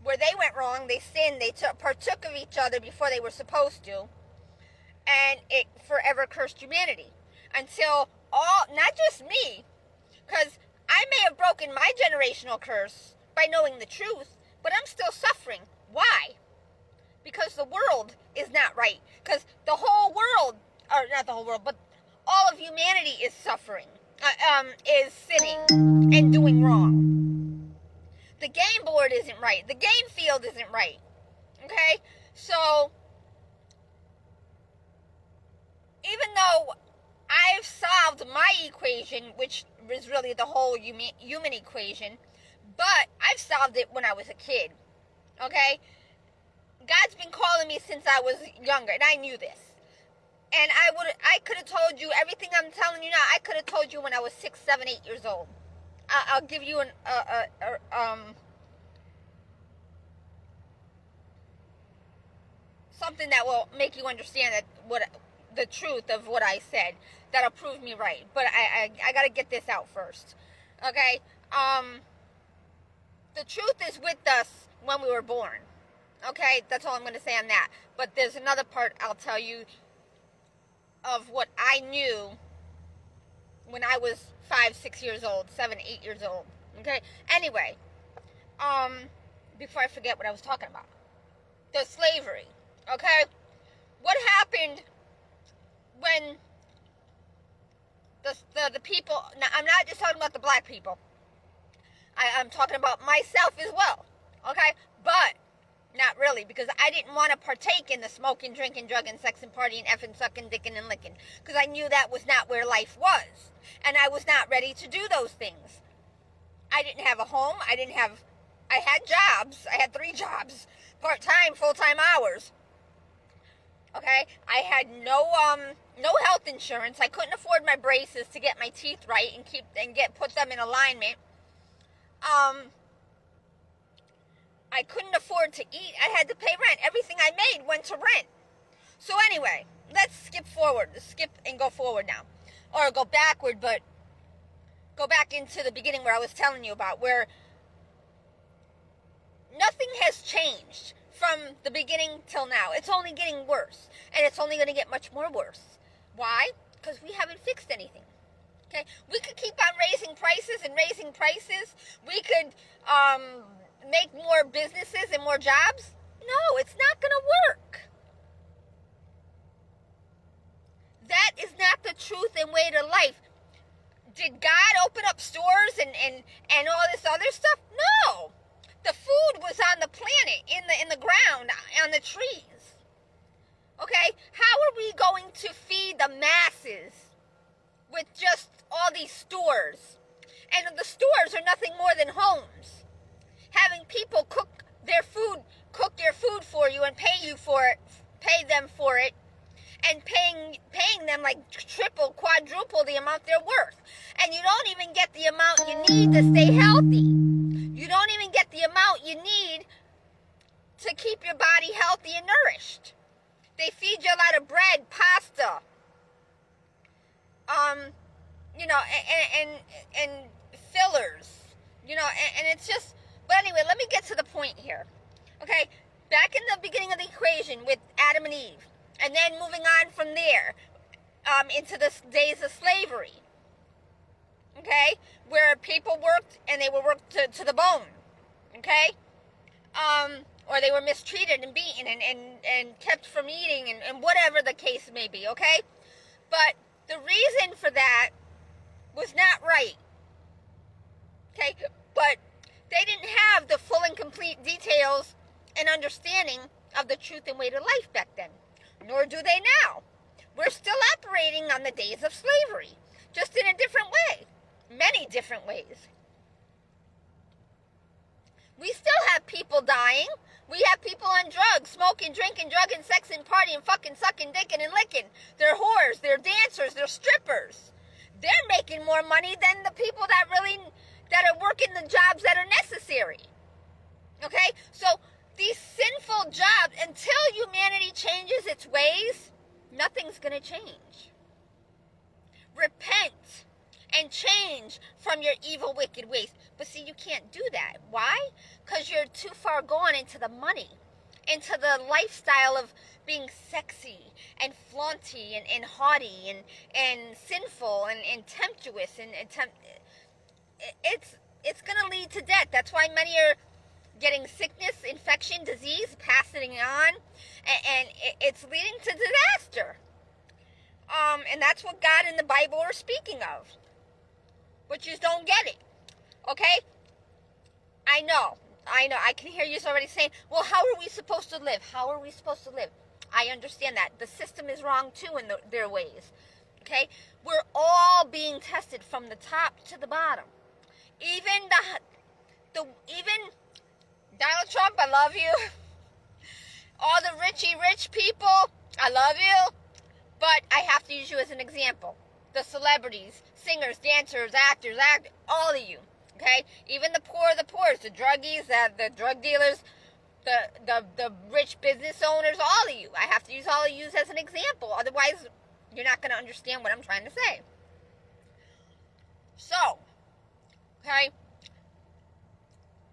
S1: where they went wrong. They sinned. They partook of each other before they were supposed to, and it forever cursed humanity until not just me, because I may have broken my generational curse by knowing the truth, but I'm still suffering. Why? Because the world is not right. Because the whole world, or not the whole world, but all of humanity is suffering, is sinning and doing wrong. The game board isn't right. The game field isn't right. Okay? So, even though I've solved my equation, which is really the whole human equation, but I've solved it when I was a kid. Okay? God's been calling me since I was younger, and I knew this. And I could have told you everything I'm telling you now. I could have told you when I was 6, 7, 8 years old. I'll give you something that will make you understand the truth of what I said. That'll prove me right. But I got to get this out first. Okay? The truth is with us when we were born. Okay, that's all I'm going to say on that. But there's another part I'll tell you of what I knew when I was 5, 6 years old, 7, 8 years old. Okay? Anyway, before I forget what I was talking about. The slavery. Okay? What happened when the people, now I'm not just talking about the black people. I'm talking about myself as well. Okay? But not really, because I didn't want to partake in the smoking, drinking, drugging, sexing, partying, effing, sucking, dicking, and licking. Because I knew that was not where life was. And I was not ready to do those things. I didn't have a home. I had jobs. I had 3 jobs. Part-time, full-time hours. Okay? I had no health insurance. I couldn't afford my braces to get my teeth right and put them in alignment. I couldn't afford to eat. I had to pay rent. Everything I made went to rent. So anyway, let's skip forward. Skip and go forward now. Or go backward, but go back into the beginning where I was telling you about, where nothing has changed from the beginning till now. It's only getting worse. And it's only going to get much more worse. Why? Because we haven't fixed anything. Okay? We could keep on raising prices and raising prices. We could, make more businesses and more jobs? No, it's not going to work. That is not the truth and way to life. Did God open up stores and all this other stuff? No. The food was on the planet, in the ground, on the trees. Okay? How are we going to feed the masses with just all these stores? And the stores are nothing more than homes. Having people cook their food for you and pay them for it, and paying them like triple, quadruple the amount they're worth. And you don't even get the amount you need to stay healthy. You don't even get the amount you need to keep your body healthy and nourished. They feed you a lot of bread, pasta, and fillers, and it's just. But anyway, let me get to the point here. Okay, back in the beginning of the equation with Adam and Eve, and then moving on from there, into the days of slavery. Okay, where people worked and they were worked to the bone. Okay, or they were mistreated and beaten and kept from eating and whatever the case may be. Okay, but the reason for that was not right. Okay, but they didn't have the full and complete details and understanding of the truth and way to life back then, nor do they now. We're still operating on the days of slavery, just in a different way, many different ways. We still have people dying. We have people on drugs, smoking, drinking, drugging, sexing, partying, fucking, sucking, dicking, and licking. They're whores, they're dancers, they're strippers. They're making more money than the people that are working the jobs that are necessary. Okay? So these sinful jobs, until humanity changes its ways, nothing's going to change. Repent and change from your evil, wicked ways. But see, you can't do that. Why? Because you're too far gone into the money, into the lifestyle of being sexy and flaunty and haughty and sinful and tempestuous and it's going to lead to death. That's why many are getting sickness, infection, disease, passing it on, and it's leading to disaster. And that's what God and the Bible are speaking of. But you don't get it. Okay? I know. I can hear you already saying, well, how are we supposed to live? How are we supposed to live? I understand that. The system is wrong too in their ways. Okay? We're all being tested from the top to the bottom. Even even Donald Trump, I love you. All the rich people, I love you. But I have to use you as an example. The celebrities, singers, dancers, actors, all of you. Okay? Even the poorest, the druggies, the drug dealers, the rich business owners, all of you. I have to use all of you as an example. Otherwise, you're not going to understand what I'm trying to say. So, okay?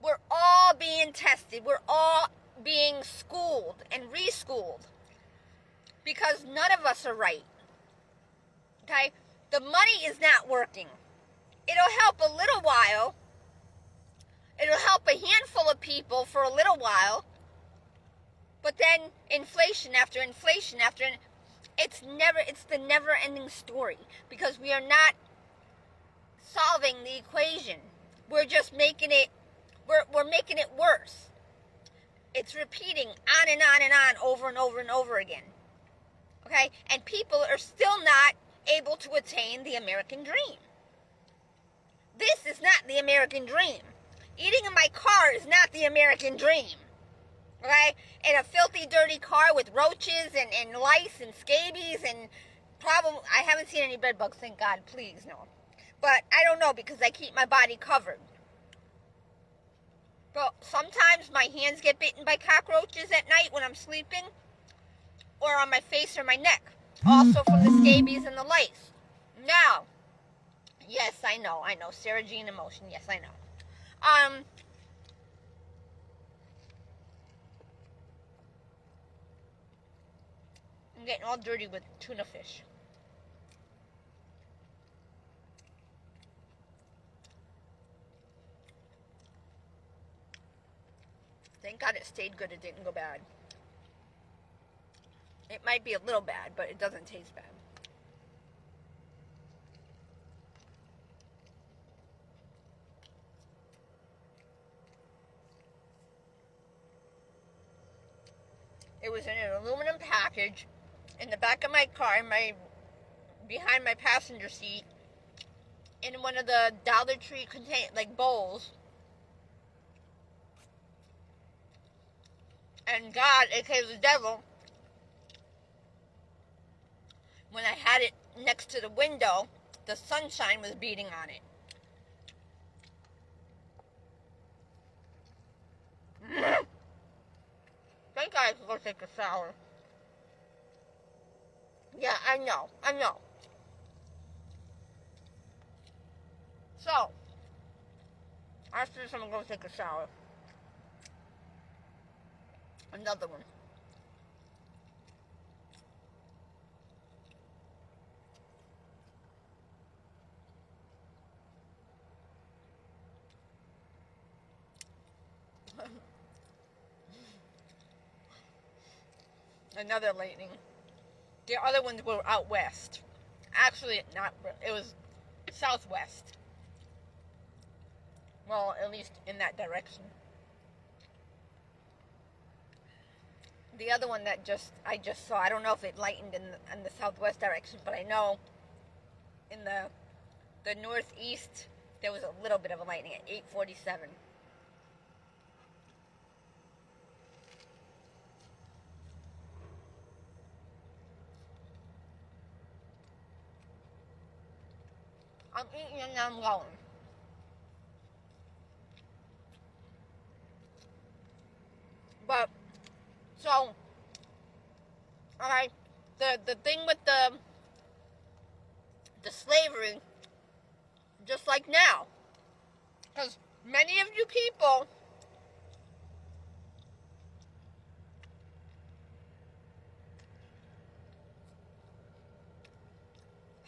S1: We're all being tested. We're all being schooled and reschooled. Because none of us are right. Okay? The money is not working. It'll help a little while. It'll help a handful of people for a little while. But then inflation after inflation after it's the never-ending story, because we are not solving the equation. We're just making it we're making it worse. It's repeating on and on and on over and over and over again. Okay? And people are still not able to attain the American dream. This is not the American dream. Eating in my car is not the American dream. Okay? In a filthy, dirty car with roaches and lice and scabies and I haven't seen any bed bugs, thank God, please, no. But I don't know, because I keep my body covered. But sometimes my hands get bitten by cockroaches at night when I'm sleeping, or on my face or my neck. Also from the scabies and the lice. Now, yes, I know, Sarah Jean emotion, yes, I know. I'm getting all dirty with tuna fish. Thank God it stayed good, it didn't go bad. It might be a little bad, but it doesn't taste bad. It was in an aluminum package in the back of my car, behind my passenger seat, in one of the Dollar Tree bowls. And God, aka the devil, when I had it next to the window, the sunshine was beating on it. Thank God I could go take a shower. Yeah, I know. So, after this, I'm gonna go take a shower. Another one. Another lightning. The other ones were out west. Actually, not. It was southwest. Well, at least in that direction. The other one that I just saw, I don't know if it lightened in the southwest direction, but I know in the northeast there was a little bit of a lightning at 8:47. I'm eating and I'm going. But so, alright, the thing with the slavery, just like now, because many of you people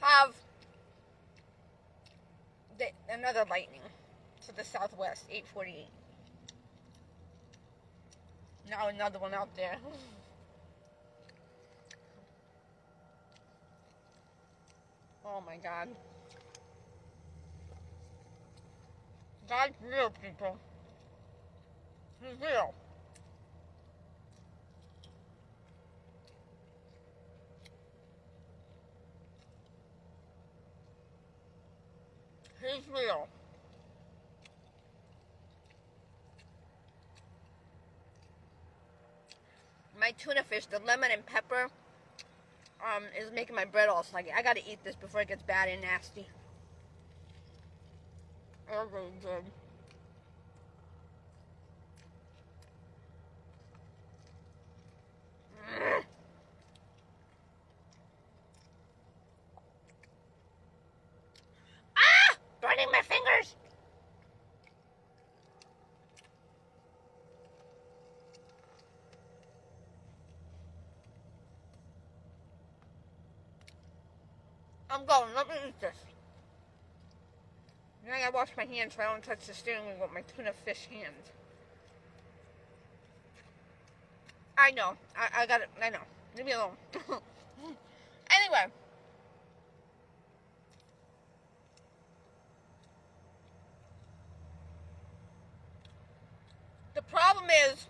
S1: have another lightning to the southwest, 8:48. Now another one out there. Oh my God. God's real, people. He's real. He's real. My tuna fish, the lemon and pepper, is making my bread all soggy. I gotta eat this before it gets bad and nasty. Oh, really good. Ah! Burning my fingers! I'm going. Let me eat this. Now I gotta wash my hands so I don't touch the steering wheel with my tuna fish hands. I know. I got it. I know. Leave me alone. Anyway. The problem is,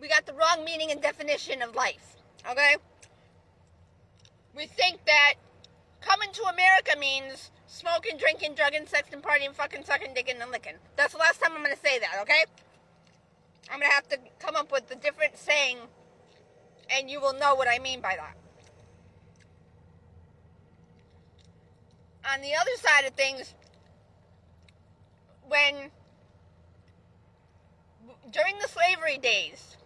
S1: we got the wrong meaning and definition of life. Okay? We think that coming to America means smoking, drinking, drugging, sexing, partying, fucking, sucking, dicking, and licking. That's the last time I'm going to say that, okay? I'm going to have to come up with a different saying, and you will know what I mean by that. On the other side of things, during the slavery days,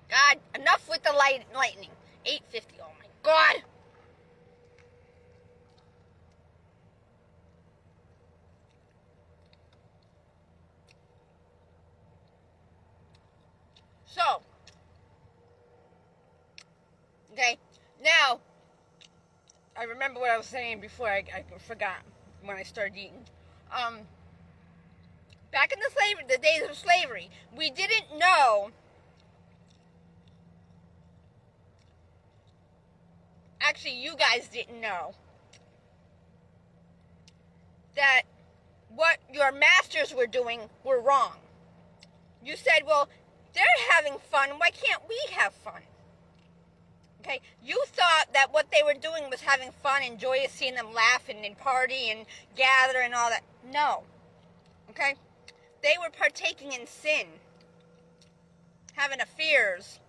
S1: God, enough with the lightning. 8:50, oh my God. So, okay, now, I remember what I was saying before, I forgot when I started eating. Back in the days of slavery, we didn't know, actually you guys didn't know, that what your masters were doing were wrong. You said, well, they're having fun, why can't we have fun? Okay, you thought that what they were doing was having fun and joyous, seeing them laughing and party and gather and all that. No. Okay? They were partaking in sin. Having affairs.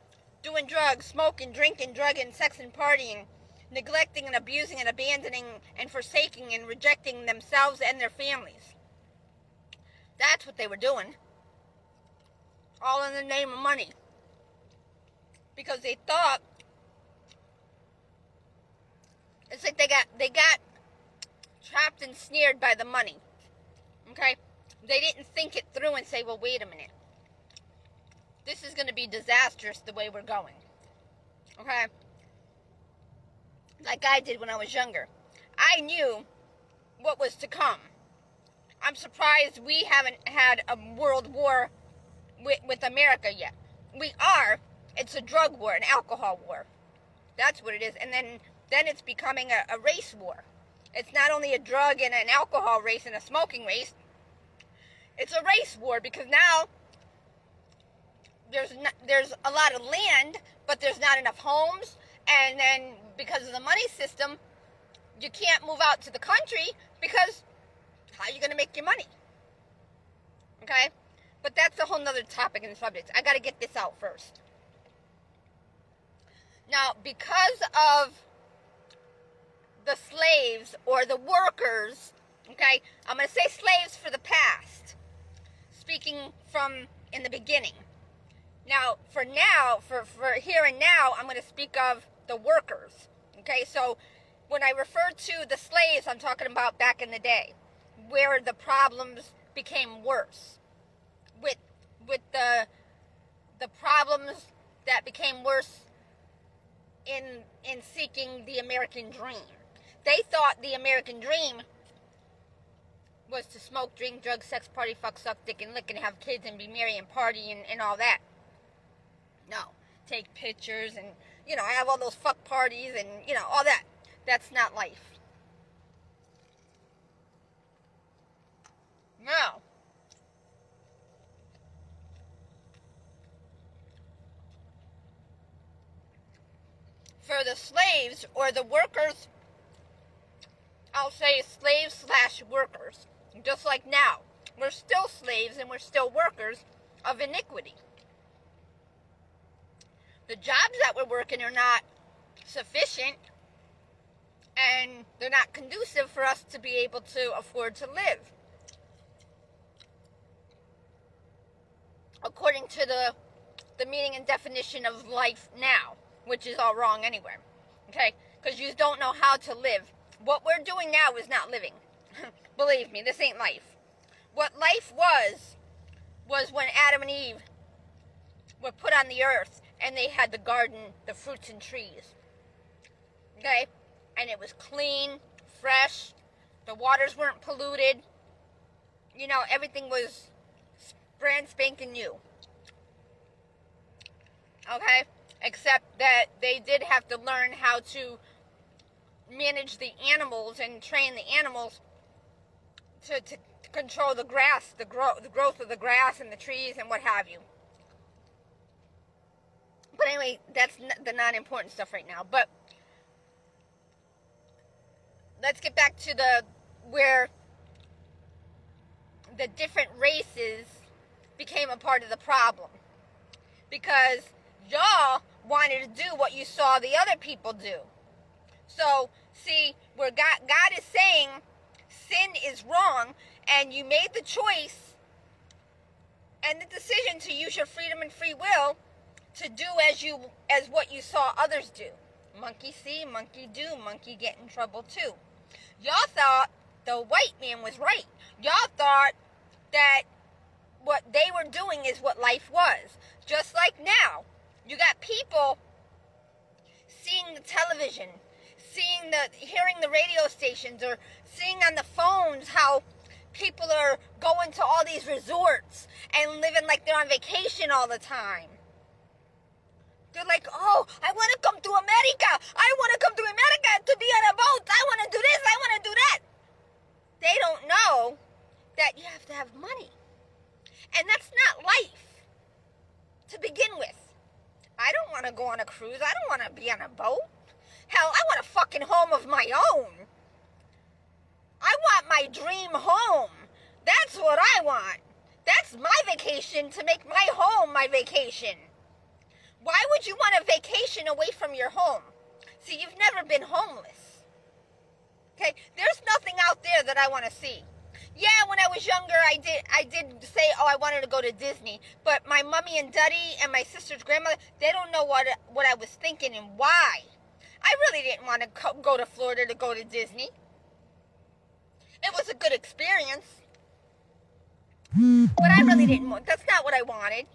S1: Doing drugs, smoking, drinking, drugging, sex and partying. Neglecting and abusing and abandoning and forsaking and rejecting themselves and their families. That's what they were doing. All in the name of money. Because they thought they got trapped and snared by the money. Okay? They didn't think it through and say, well, wait a minute. This is going to be disastrous the way we're going. Okay? Like I did when I was younger. I knew what was to come. I'm surprised we haven't had a world war with America yet. We are. It's a drug war, an alcohol war. That's what it is. And then it's becoming a race war. It's not only a drug and an alcohol race and a smoking race. It's a race war because now there's a lot of land, but there's not enough homes. And then because of the money system, you can't move out to the country because how are you going to make your money? Okay? But that's a whole nother topic and subject. I got to get this out first. Now, because of the slaves or the workers, okay, I'm going to say slaves for the past, speaking from in the beginning. Now, for here and now, I'm going to speak of the workers, okay? So, when I refer to the slaves, I'm talking about back in the day, where the problems became worse, with the problems that became worse in seeking the American dream. They thought the American dream was to smoke, drink, drug, sex, party, fuck, suck, dick, and lick, and have kids, and be merry, and party, and all that. No. Take pictures, and, have all those fuck parties, and, all that. That's not life. No. For the slaves, or the workers, I'll say slaves/workers. Just like now. We're still slaves and we're still workers of iniquity. The jobs that we're working are not sufficient, and they're not conducive for us to be able to afford to live. According to the meaning and definition of life now, which is all wrong anyway. Okay? Because you don't know how to live. What we're doing now is not living. Believe me, this ain't life. What life was when Adam and Eve were put on the earth and they had the garden, the fruits and trees. Okay? And it was clean, fresh, the waters weren't polluted. Everything was brand spanking new. Okay? Except that they did have to learn how to manage the animals and train the animals to control the grass, the growth of the grass and the trees and what have you. But anyway, that's the non-important stuff right now. But let's get back to where the different races became a part of the problem. Because y'all wanted to do what you saw the other people do. So, see, where God is saying sin is wrong, and you made the choice and the decision to use your freedom and free will to do as what you saw others do. Monkey see, monkey do, monkey get in trouble too. Y'all thought the white man was right. Y'all thought that what they were doing is what life was. Just like now, you got people seeing the television, hearing the radio stations, or seeing on the phones how people are going to all these resorts and living like they're on vacation all the time. They're like, oh, I want to come to America. I want to come to America to be on a boat. I want to do this. I want to do that. They don't know that you have to have money. And that's not life to begin with. I don't want to go on a cruise. I don't want to be on a boat. Hell, I want a fucking home of my own. I want my dream home. That's what I want. That's my vacation, to make my home my vacation. Why would you want a vacation away from your home? See, you've never been homeless. Okay? There's nothing out there that I want to see. Yeah, when I was younger, I did say, oh, I wanted to go to Disney. But my mommy and daddy and my sister's grandmother, they don't know what I was thinking and why. I really didn't want to go to Florida to go to Disney. It was a good experience. But I really didn't want, that's not what I wanted.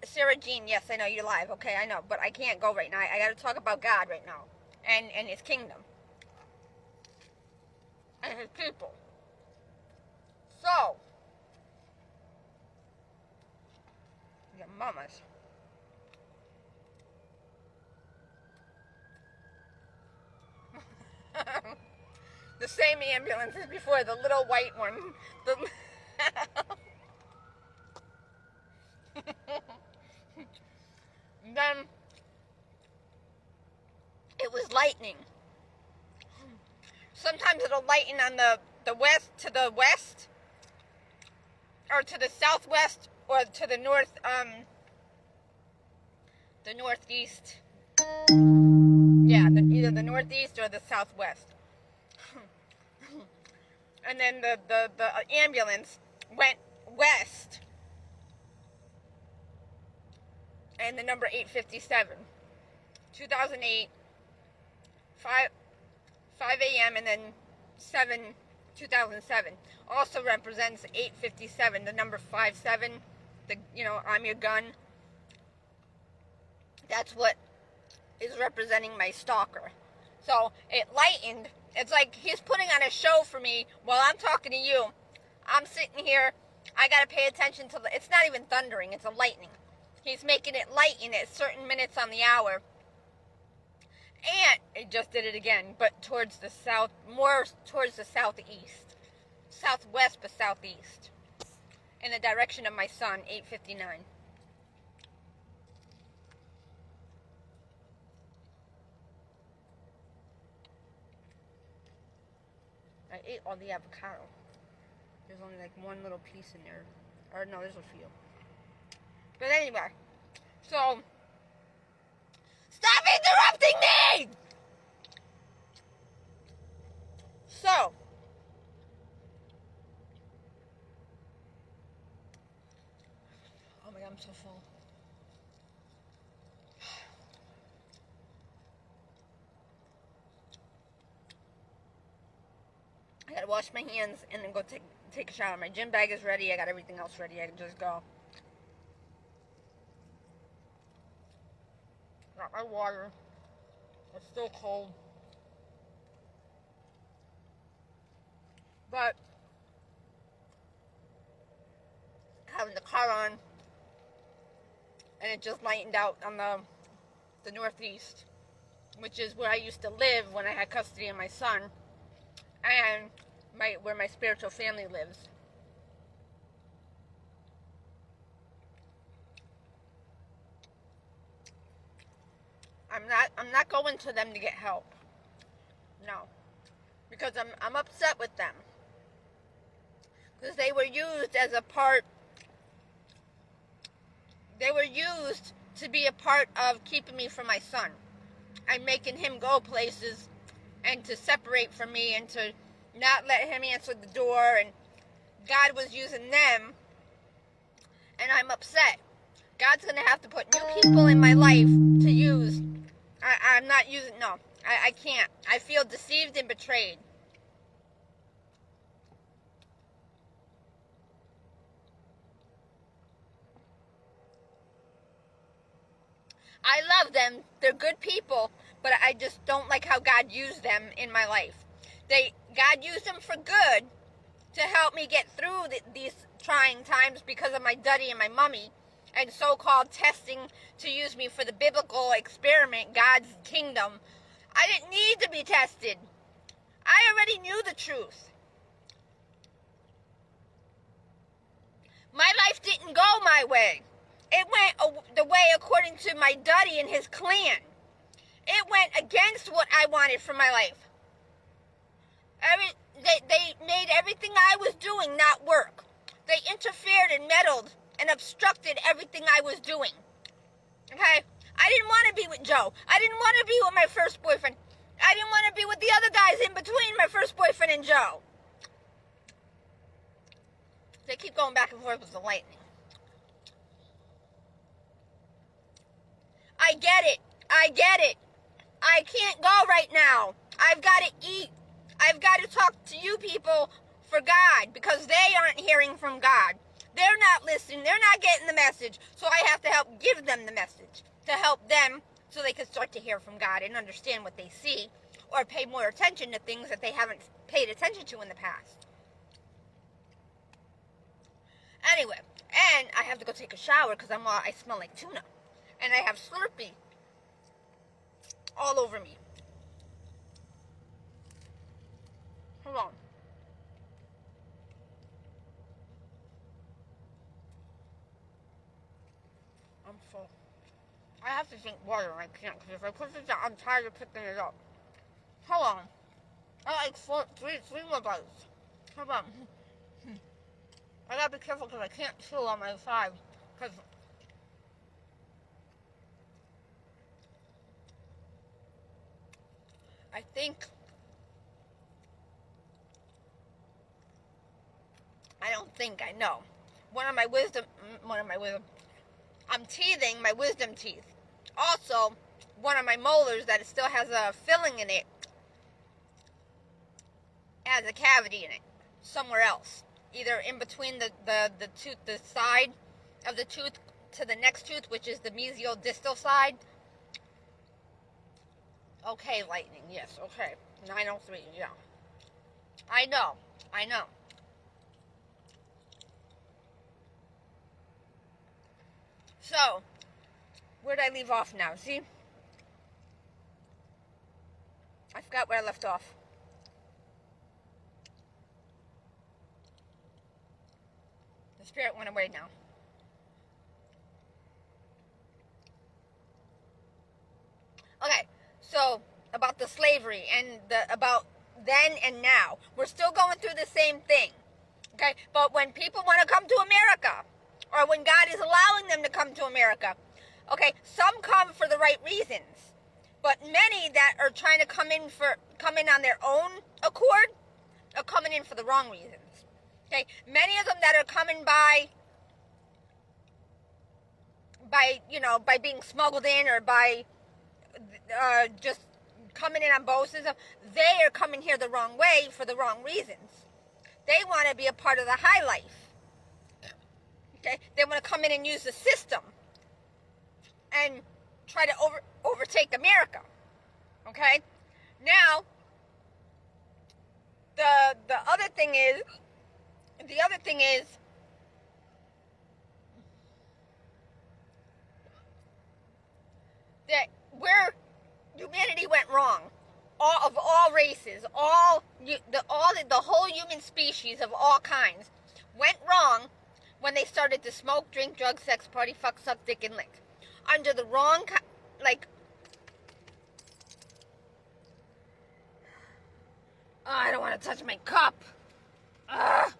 S1: Sarah Jean, yes, I know you're live. Okay, I know, but I can't go right now. I got to talk about God right now and His kingdom and His people. So, your mamas. The same ambulance as before, the little white one. Then it was lightning. Sometimes it'll lighten on the west, to the west, or to the southwest, or to the north, the northeast. Yeah, either the northeast or the southwest. And then the ambulance went west, and the number 857, 2008, 5 a.m. and then 2007 also represents 857, the number 57, I'm your gun. That's what is representing my stalker. So it lightened. It's like he's putting on a show for me while I'm talking to you. I'm sitting here. I got to pay attention to it's not even thundering. It's a lightning. He's making it lighten at certain minutes on the hour. And it just did it again, but towards the south, more towards the southeast. Southwest, but southeast. In the direction of my son, 859. I ate all the avocado. There's only like one little piece in there. Or no, there's a few. But anyway, so stop interrupting me! So, oh my God, I'm so full. I gotta wash my hands and then go take a shower. My gym bag is ready. I got everything else ready. I can just go. Got my water. It's still cold. But having the car on, and it just lightened out on the northeast, which is where I used to live when I had custody of my son, and where my spiritual family lives. I'm not going to them to get help. No. Because I'm upset with them. Because they were used as a part, they were used to be a part of keeping me from my son and making him go places and to separate from me and to not let him answer the door, and God was using them, and I'm upset. God's going to have to put new people in my life to use. I'm not using, no, I can't. I feel deceived and betrayed. I love them. They're good people, but I just don't like how God used them in my life. God used them for good to help me get through these trying times because of my daddy and my mummy, and so-called testing to use me for the biblical experiment, God's kingdom. I didn't need to be tested. I already knew the truth. My life didn't go my way. It went the way according to my daddy and his clan. It went against what I wanted for my life. They made everything I was doing not work. They interfered and meddled and obstructed everything I was doing. Okay? I didn't want to be with Joe. I didn't want to be with my first boyfriend. I didn't want to be with the other guys in between my first boyfriend and Joe. They keep going back and forth with the lightning. I get it. I can't go right now. I've got to eat. I've got to talk to you people for God because they aren't hearing from God. They're not listening. They're not getting the message. So I have to help give them the message to help them so they can start to hear from God and understand what they see or pay more attention to things that they haven't paid attention to in the past. Anyway, and I have to go take a shower because I smell like tuna. And I have Slurpee all over me. Hold on. I'm full. I have to drink water and I can't because if I put this down, I'm tired of picking it up. Hold on. I like three more bites. Hold on. I gotta be careful because I can't chew on my side. Because I know. One of my wisdom, I'm teething my wisdom teeth. Also, one of my molars that still has a filling in it has a cavity in it somewhere else. Either in between the tooth, the side of the tooth to the next tooth, which is the mesial-distal side. Okay, Lightning, yes, okay. 903, yeah. I know. So, where'd I leave off now? See? I forgot where I left off. The spirit went away now. Okay, so about the slavery and about then and now. We're still going through the same thing. Okay, but when people want to come to America, or when God is allowing them to come to America, okay, some come for the right reasons, but many that are trying to come in on their own accord are coming in for the wrong reasons. Okay, many of them that are coming by being smuggled in or by just coming in on boats and stuff, they are coming here the wrong way for the wrong reasons. They want to be a part of the high life. Okay, they want to come in and use the system and try to overtake America. Okay, now the other thing is that where humanity went wrong, all races, the whole human species of all kinds went wrong when they started to smoke, drink, drug, sex, party, fuck, suck, dick, and lick under the wrong I don't want to touch my cup. I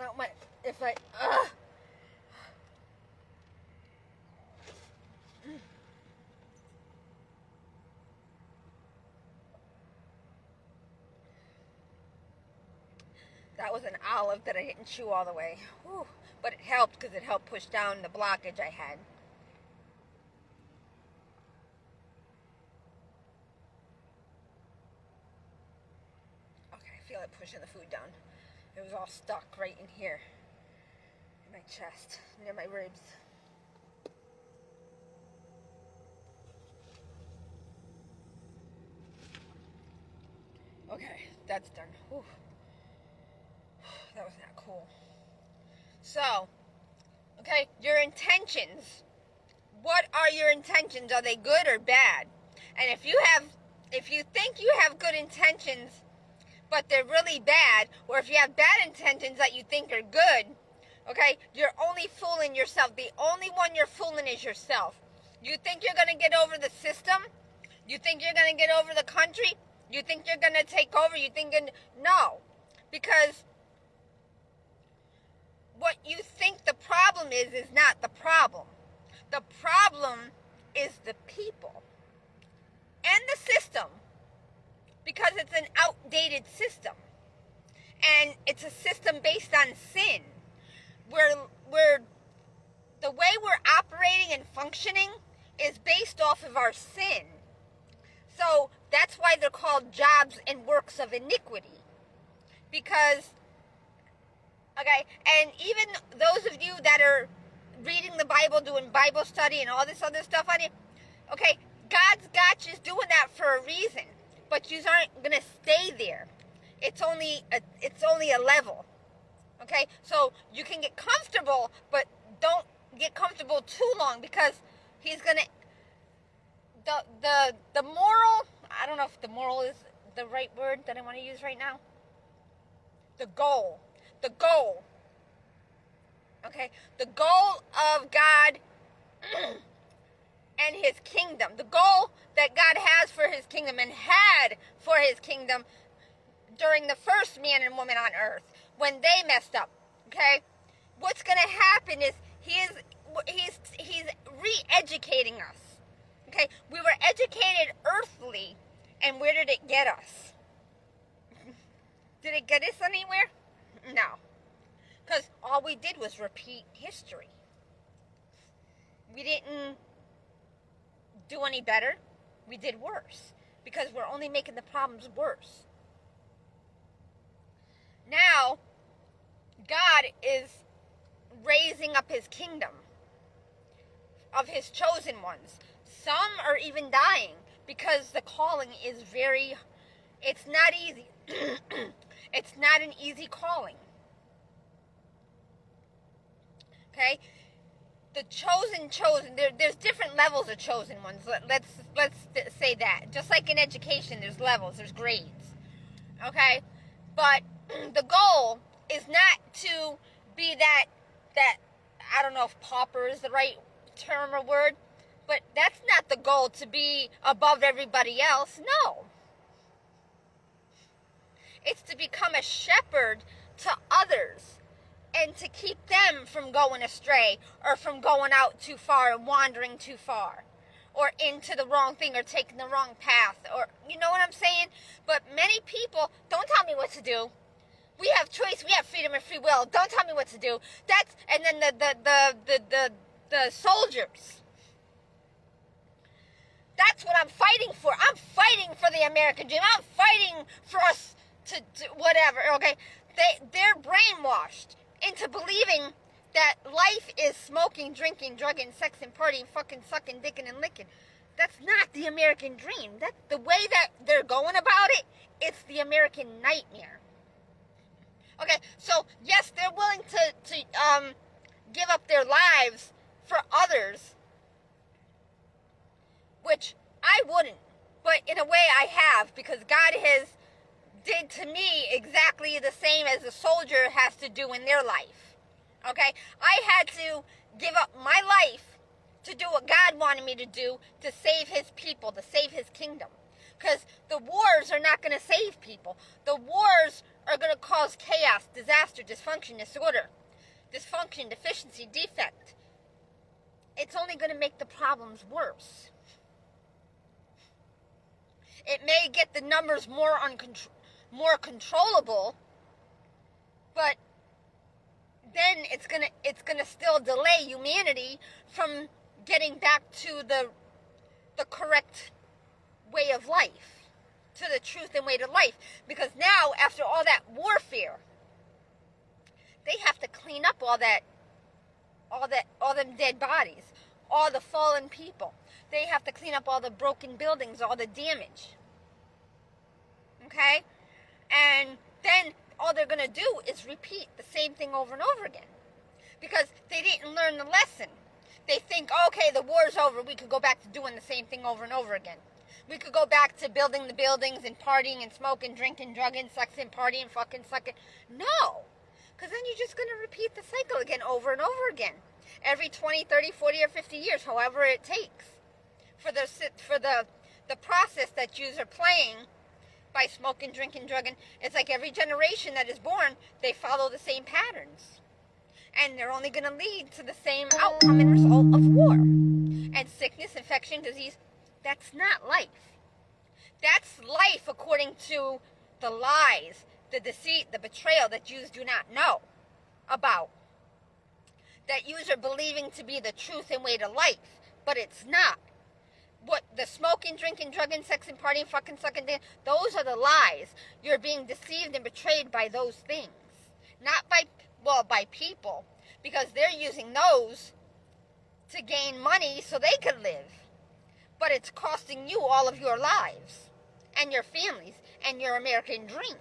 S1: don't want if I. That was an olive that I didn't chew all the way. Whew. But it helped because it helped push down the blockage I had. Okay, I feel it pushing the food down. It was all stuck right in here. In my chest, near my ribs. Okay, that's done. Whew. That was not cool. So, okay, your intentions. What are your intentions? Are they good or bad? And if you think you have good intentions, but they're really bad, or if you have bad intentions that you think are good, okay, you're only fooling yourself. The only one you're fooling is yourself. You think you're going to get over the system? You think you're going to get over the country? You think you're going to take over? No. Because what you think the problem is not the problem. The problem is the people and the system, because it's an outdated system. And it's a system based on sin. We're the way we're operating and functioning is based off of our sin. So that's why they're called jobs and works of iniquity. Because, okay, and even those of you that are reading the Bible, doing Bible study and all this other stuff on it, okay, God's got you doing that for a reason. But you aren't going to stay there. It's only a level. Okay? So you can get comfortable, but don't get comfortable too long, because he's going to the moral, I don't know if the moral is the right word that I want to use right now. The goal. Okay? The goal of God and his kingdom. The goal that God has for his kingdom and had for his kingdom during the first man and woman on earth, when they messed up. Okay? What's going to happen is he's re-educating us. Okay? We were educated earthly, and where did it get us? Did it get us anywhere? No. Because all we did was repeat history. We didn't do any better. We did worse. Because we're only making the problems worse. Now, God is raising up his kingdom of his chosen ones. Some are even dying because the calling is it's not easy. It's not an easy calling. Okay? The chosen, there's different levels of chosen ones. Let's say that. Just like in education, there's levels, there's grades. Okay? But the goal is not to be that I don't know if pauper is the right term or word, but that's not the goal, to be above everybody else. No. It's to become a shepherd to others and to keep them from going astray or from going out too far and wandering too far or into the wrong thing or taking the wrong path, or you know what I'm saying? But many people, don't tell me what to do. We have choice, we have freedom and free will. Don't tell me what to do. And then the soldiers. That's what I'm fighting for. I'm fighting for the American dream. I'm fighting for us to whatever, okay? They're brainwashed into believing that life is smoking, drinking, drugging, sexing, partying, fucking, sucking, dicking, and licking. That's not the American dream. That's the way that they're going about it. It's the American nightmare. Okay, so yes, they're willing to give up their lives for others, which I wouldn't, but in a way I have, because God has did to me exactly the same as a soldier has to do in their life. Okay, I had to give up my life to do what God wanted me to do, to save his people, to save his kingdom. Because the wars are not going to save people. The wars are going to cause chaos, disaster, dysfunction, disorder, dysfunction, deficiency, defect. It's only going to make the problems worse. It may get the numbers more controllable, but then it's gonna still delay humanity from getting back to the correct way of life, to the truth and way to life. Because now, after all that warfare, they have to clean up all them dead bodies, all the fallen people. They have to clean up all the broken buildings, all the damage. Okay? And then all they're going to do is repeat the same thing over and over again. Because they didn't learn the lesson. They think, okay, the war's over. We could go back to doing the same thing over and over again. We could go back to building the buildings and partying and smoking, drinking, drugging, sexing, partying, fucking, sucking. No. Because then you're just going to repeat the cycle again over and over again. Every 20, 30, 40, or 50 years, however it takes. For the process that yous are playing by smoking, drinking, drugging. It's like every generation that is born, they follow the same patterns. And they're only going to lead to the same outcome and result of war. And sickness, infection, disease, that's not life. That's life according to the lies the deceit, the betrayal that yous do not know about. That yous are believing to be the truth and way to life, but it's not. What the smoking, drinking, drugging, sexing, partying, fucking, sucking, those are the lies. You're being deceived and betrayed by those things. Not by people, because they're using those to gain money so they can live. But it's costing you all of your lives and your families and your American dream.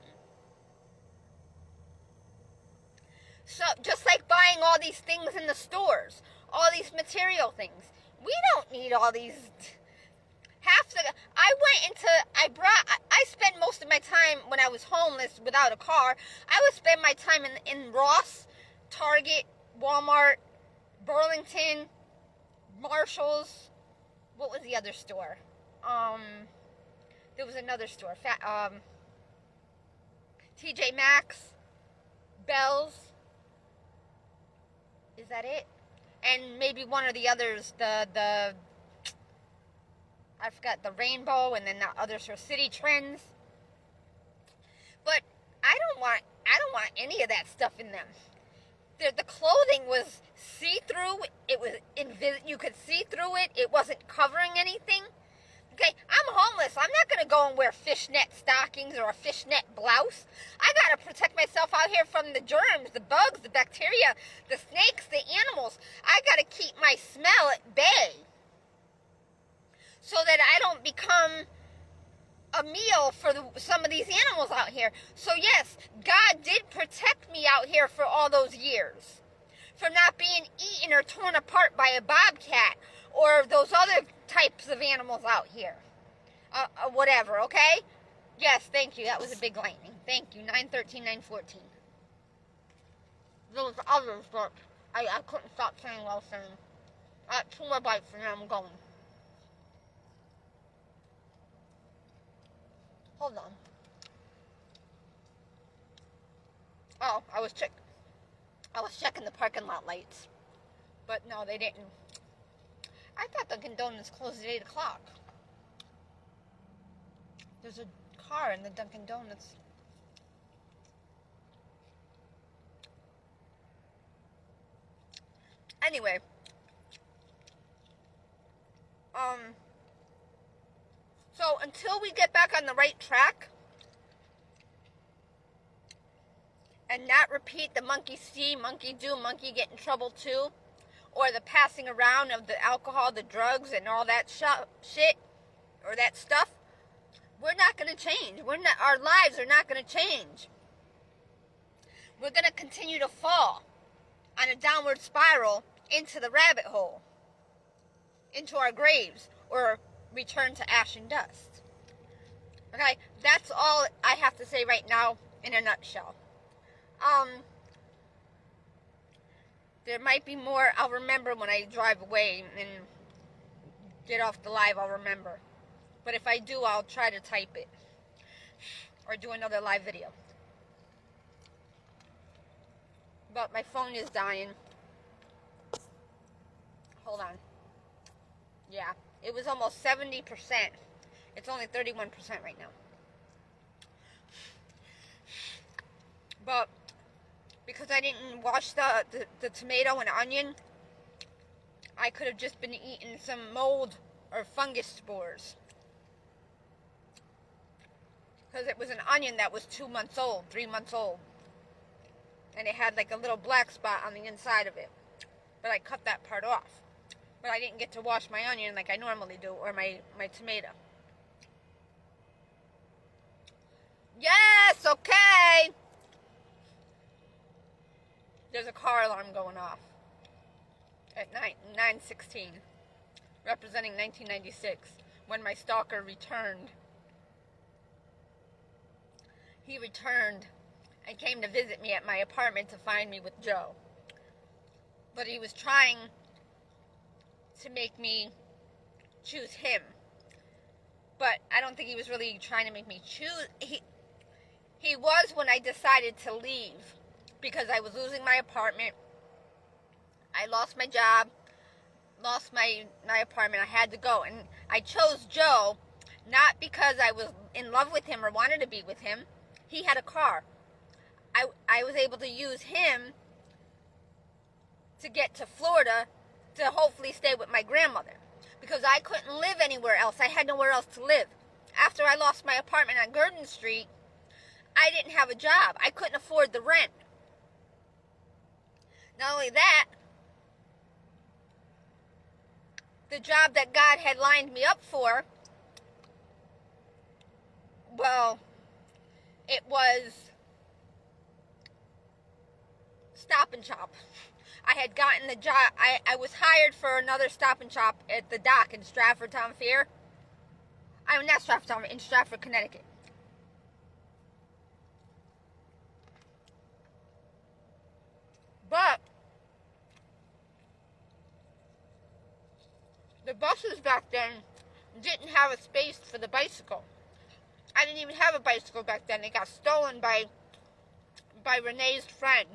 S1: So just like buying all these things in the stores, all these material things, we don't need all these. I spent most of my time when I was homeless without a car. I would spend my time in Ross, Target, Walmart, Burlington, Marshalls. What was the other store? There was another store. TJ Maxx, Bells. Is that it? And maybe one of the others, I forgot, the Rainbow, and then the others are City Trends. But I don't want any of that stuff in them. The clothing was see-through. It was you could see through it. It wasn't covering anything. Okay, I'm homeless. I'm not going to go and wear fishnet stockings or a fishnet blouse. I got to protect myself out here from the germs, the bugs, the bacteria, the snakes, the animals. I got to keep my smell at bay so that I don't become a meal for some of these animals out here. So yes, God did protect me out here for all those years from not being eaten or torn apart by a bobcat or those other types of animals out here. Whatever, okay? Yes, thank you. That was a big lightning. Thank you. 913, 914. Those others, but I couldn't stop saying while saying. I got 2 more bites and then I'm going. Hold on. Oh, I was checking the parking lot lights. But no, they didn't. I thought Dunkin' Donuts closed at 8 o'clock. There's a car in the Dunkin' Donuts. Anyway. So until we get back on the right track and not repeat the monkey see, monkey do, monkey get in trouble too, or the passing around of the alcohol, the drugs, and all that shit, or that stuff, we're not going to change. Our lives are not going to change. We're going to continue to fall on a downward spiral into the rabbit hole, into our graves, or return to ash and dust. Okay, that's all I have to say right now in a nutshell. There might be more. I'll remember when I drive away and get off the live. I'll remember. But if I do, I'll try to type it or do another live video. But my phone is dying. Hold on. Yeah, it was almost 70%. It's only 31% right now. But because I didn't wash the tomato and onion, I could have just been eating some mold or fungus spores. Because it was an onion that was 2 months old, 3 months old. And it had like a little black spot on the inside of it. But I cut that part off. But I didn't get to wash my onion like I normally do, or my tomato. Yes, okay. There's a car alarm going off at 9:16, representing 1996, when my stalker returned. He returned and came to visit me at my apartment to find me with Joe. But he was trying to make me choose him. But I don't think he was really trying to make me choose. He was when I decided to leave, because I was losing my apartment. I lost my job, lost my apartment. I had to go. And I chose Joe not because I was in love with him or wanted to be with him. He had a car. I was able to use him to get to Florida to hopefully stay with my grandmother, because I couldn't live anywhere else. I had nowhere else to live. After I lost my apartment on Gurdon Street, I didn't have a job. I couldn't afford the rent. Not only that, the job that God had lined me up for, well, it was Stop and Shop. I had gotten the job. I was hired for another Stop and Shop at the dock in Stratford Town Fair. I'm not Stratford Town, in Stratford, Connecticut. But the buses back then didn't have a space for the bicycle. I didn't even have a bicycle back then. It got stolen by Renee's friend.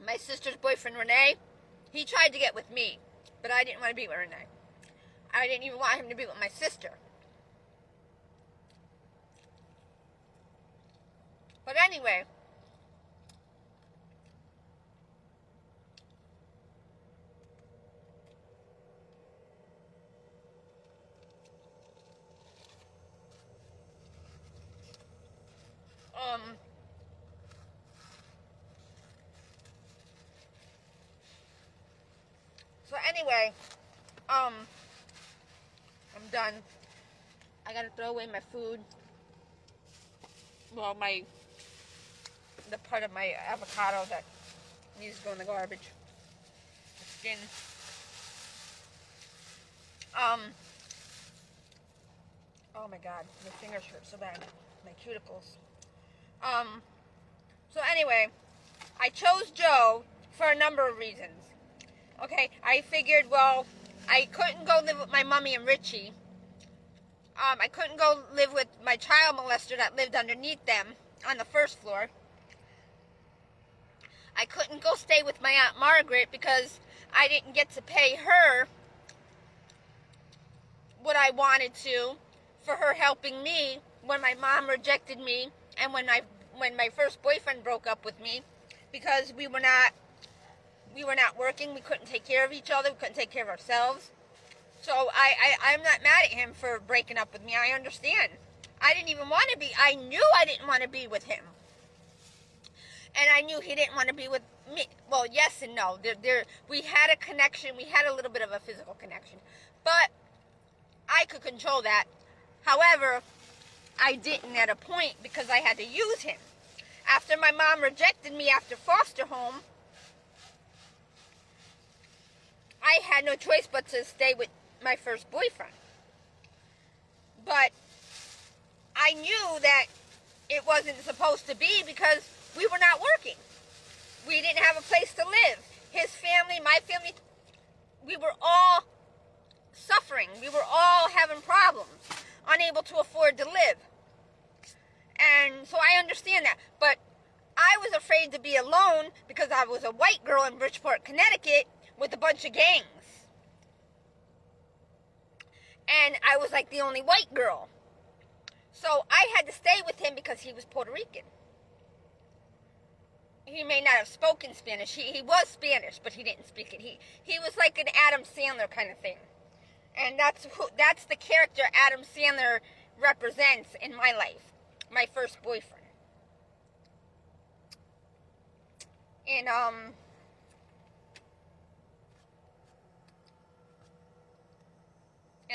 S1: My sister's boyfriend, Renee, he tried to get with me, but I didn't want to be with Renee. I didn't even want him to be with my sister. But anyway, so anyway, I'm done. I gotta throw away my food. Well, the part of my avocado that needs to go in the garbage. The skin. Oh my god, my fingers hurt so bad. My cuticles. So anyway, I chose Joe for a number of reasons. Okay, I figured, well, I couldn't go live with my mommy and Richie. I couldn't go live with my child molester that lived underneath them on the first floor. I couldn't go stay with my Aunt Margaret because I didn't get to pay her what I wanted to for her helping me when my mom rejected me and when my first boyfriend broke up with me, because we were not working. We couldn't take care of each other. We couldn't take care of ourselves. So I'm not mad at him for breaking up with me. I understand. I didn't even want to be. I knew I didn't want to be with him. And I knew he didn't want to be with me. Well, yes and no. We had a connection. We had a little bit of a physical connection. But I could control that. However, I didn't at a point because I had to use him. After my mom rejected me after foster home, I had no choice but to stay with my first boyfriend. But I knew that it wasn't supposed to be because we were not working. We didn't have a place to live. His family, my family, we were all suffering. We were all having problems, unable to afford to live. And so I understand that. But I was afraid to be alone because I was a white girl in Bridgeport, Connecticut with a bunch of gangs. And I was like the only white girl. So I had to stay with him because he was Puerto Rican. He may not have spoken Spanish. He was Spanish, but he didn't speak it. He was like an Adam Sandler kind of thing. And that's the character Adam Sandler represents in my life. My first boyfriend. In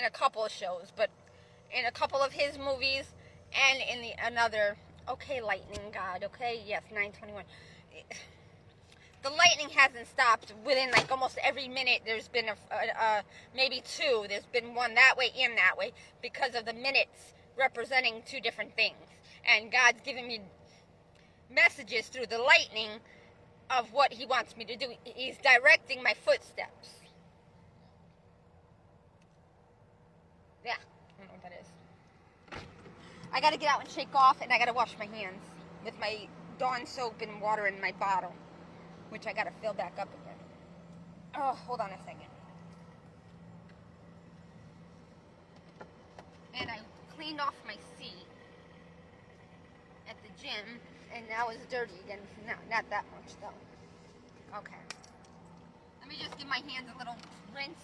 S1: a couple of shows, but in a couple of his movies and in another. Okay, lightning god. Okay, yes, 9:21. The lightning hasn't stopped. Within like almost every minute there's been maybe two. There's been one that way and that way because of the minutes representing two different things. And God's giving me messages through the lightning of what he wants me to do. He's directing my footsteps. Yeah, I don't know what that is. I gotta get out and shake off, and I gotta wash my hands with my Dawn soap and water in my bottle, which I gotta fill back up again. Oh, hold on a second. And I cleaned off my seat at the gym And now it's dirty again. No, not that much though. Okay. Let me just give my hands a little rinse.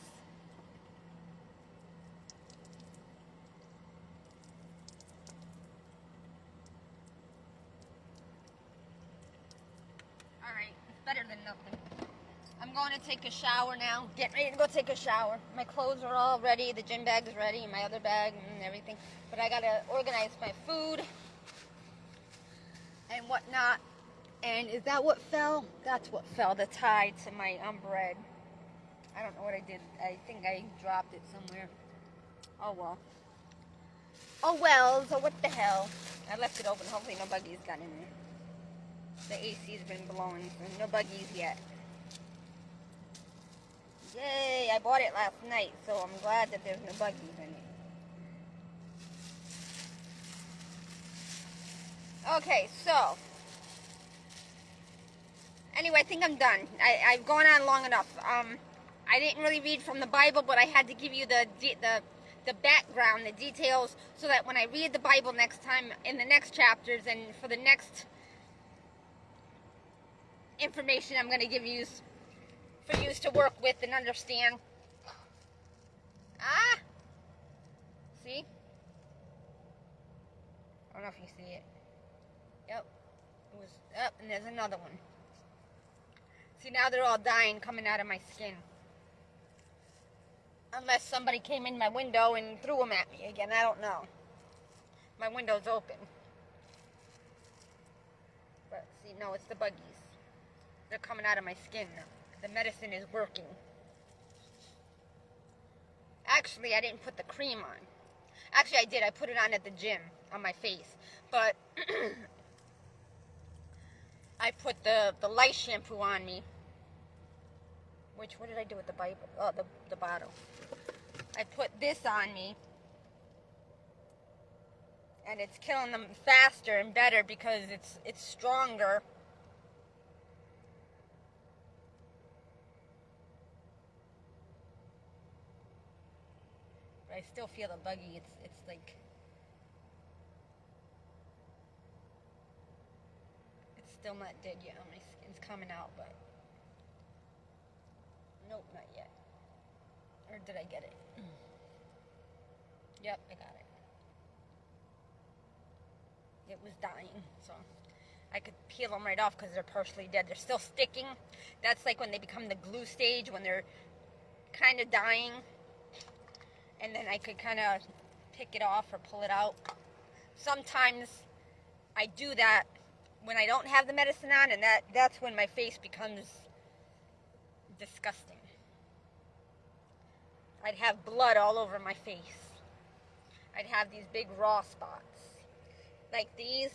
S1: Alright, it's better than nothing. I'm going to take a shower now. Get ready to go take a shower. My clothes are all ready. The gym bag is ready. My other bag and everything. But I got to organize my food and whatnot. And is that what fell? That's what fell. The tie to my bread. I don't know what I did. I think I dropped it somewhere. Oh well. Oh well, so what the hell? I left it open. Hopefully no buggies got in there. The AC's been blowing, so no buggies yet. Yay, I bought it last night, so I'm glad that there's no buggies in it. Okay, so. Anyway, I think I'm done. I've gone on long enough. I didn't really read from the Bible, but I had to give you the background, the details, so that when I read the Bible next time, in the next chapters, and for the next information I'm going to give you for you to work with and understand. Ah! See? I don't know if you see it. Yep. It was up, and there's another one. See, now they're all dying, coming out of my skin. Unless somebody came in my window and threw them at me again. I don't know. My window's open. But see, no, it's the buggies. They're coming out of my skin now. The medicine is working. Actually, I didn't put the cream on. Actually, I did. I put it on at the gym on my face. But I put the light shampoo on me. What did I do with the Bible? Oh, the bottle. I put this on me. And it's killing them faster and better because it's stronger. But I still feel the buggy. It's like it's still not dead yet on my skin. It's coming out, but nope, not yet. Or did I get it? Yep, I got it. It was dying, so I could peel them right off because they're partially dead. They're still sticking. That's like when they become the glue stage, when they're kind of dying. And then I could kind of pick it off or pull it out. Sometimes I do that when I don't have the medicine on, and that's when my face becomes disgusting. I'd have blood all over my face. I'd have these big raw spots. Like these,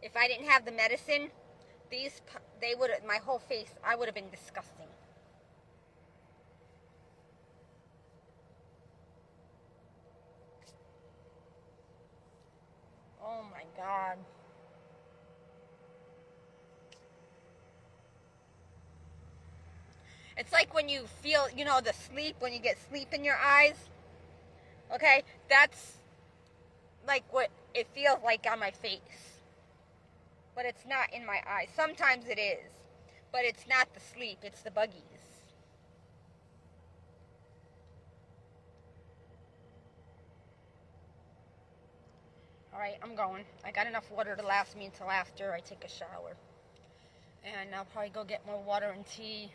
S1: if I didn't have the medicine, my whole face, I would have been disgusting. Oh my God. It's like when you feel, the sleep, when you get sleep in your eyes. Okay? That's like what it feels like on my face. But it's not in my eyes. Sometimes it is. But it's not the sleep, it's the buggies. Alright, I'm going. I got enough water to last me until after I take a shower. And I'll probably go get more water and tea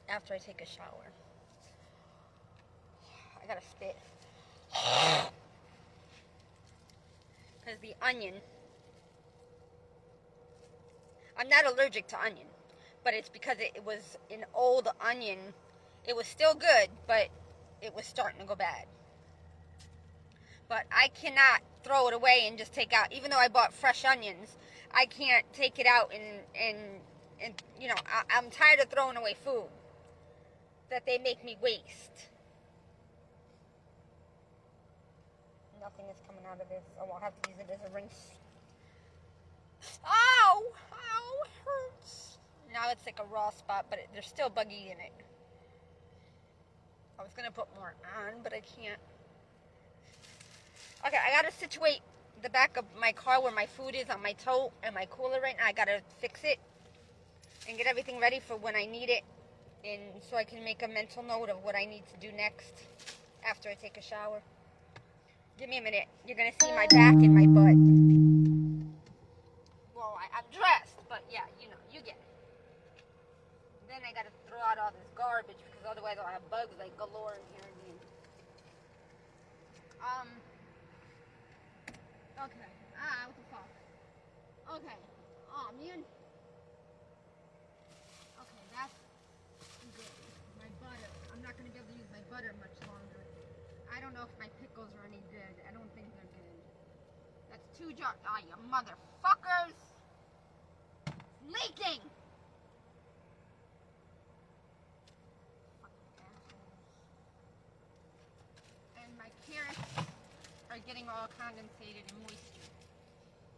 S1: after I take a shower. I gotta spit. Because the onion, I'm not allergic to onion, but it's because it was an old onion. It was still good, but it was starting to go bad. But I cannot throw it away and just take out, even though I bought fresh onions, I can't take it out and I'm tired of throwing away food that they make me waste. Nothing is coming out of this. Oh, I'll have to use it as a rinse. Ow! Ow! It hurts. Now it's like a raw spot, but there's still buggy in it. I was going to put more on, but I can't. Okay, I got to situate the back of my car where my food is on my tote and my cooler right now. I gotta fix it and get everything ready for when I need it, and so I can make a mental note of what I need to do next after I take a shower. Give me a minute. You're gonna see my back and my butt. Well, I'm dressed, but yeah, you get it. Then I gotta throw out all this garbage because otherwise I'll have bugs like galore in here again. Okay. What the fuck? Okay. Oh, man. Okay, that's good. My butter. I'm not gonna be able to use my butter much longer. I don't know if my pickles are any good. I don't think they're good. That's 2 jars. Oh, you motherfuckers! Leaking! And my carrots are getting all condensated and moisture.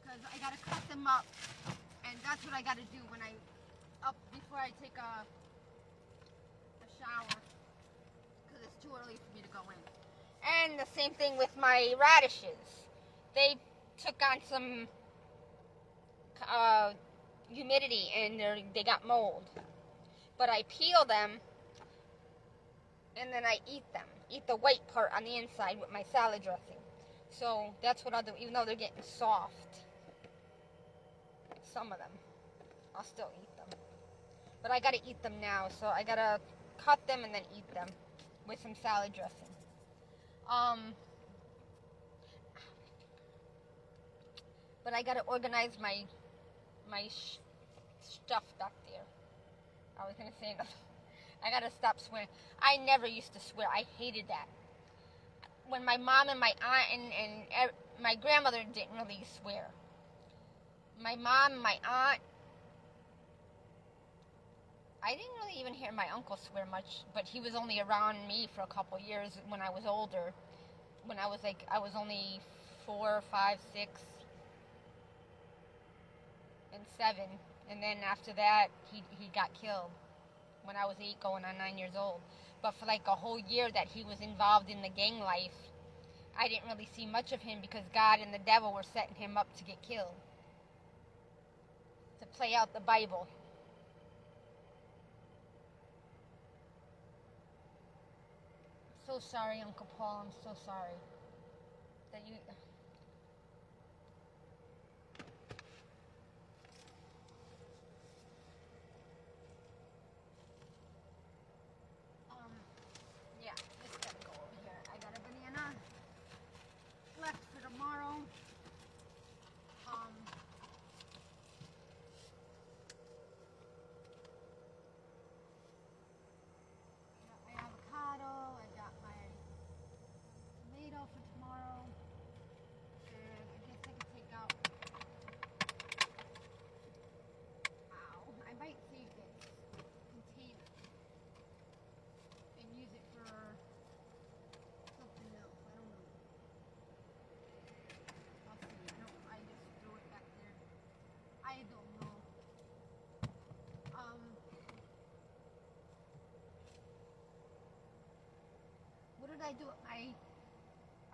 S1: Because I gotta cut them up. And that's what I gotta do when before I take a shower. Because it's too early for me to go in. And the same thing with my radishes. They took on some humidity and they got mold. But I peel them and then I eat them. Eat the white part on the inside with my salad dressing. So that's what I'll do, even though they're getting soft. Some of them. I'll still eat them. But I gotta eat them now, so I gotta cut them and then eat them with some salad dressing. But I gotta organize my stuff back there. I was gonna say nothing. I gotta stop swearing. I never used to swear. I hated that. When my mom and my aunt and my grandmother didn't really swear. My mom and my aunt, I didn't really even hear my uncle swear much, but he was only around me for a couple years when I was older. When I was only 4, 5, 6, and 7. And then after that, he got killed when I was 8 going on 9 years old. But for like a whole year that he was involved in the gang life, I didn't really see much of him because God and the devil were setting him up to get killed. To play out the Bible. So sorry, Uncle Paul. I'm so sorry that you. Yeah, just gotta go over here. I got a banana left for tomorrow. I got my avocado. I got my tomato for tomorrow. And I guess I could take out. Ow! I might save this container and use it for something else. I don't know. I'll see. I just threw it back there. I don't know. What did I do with my?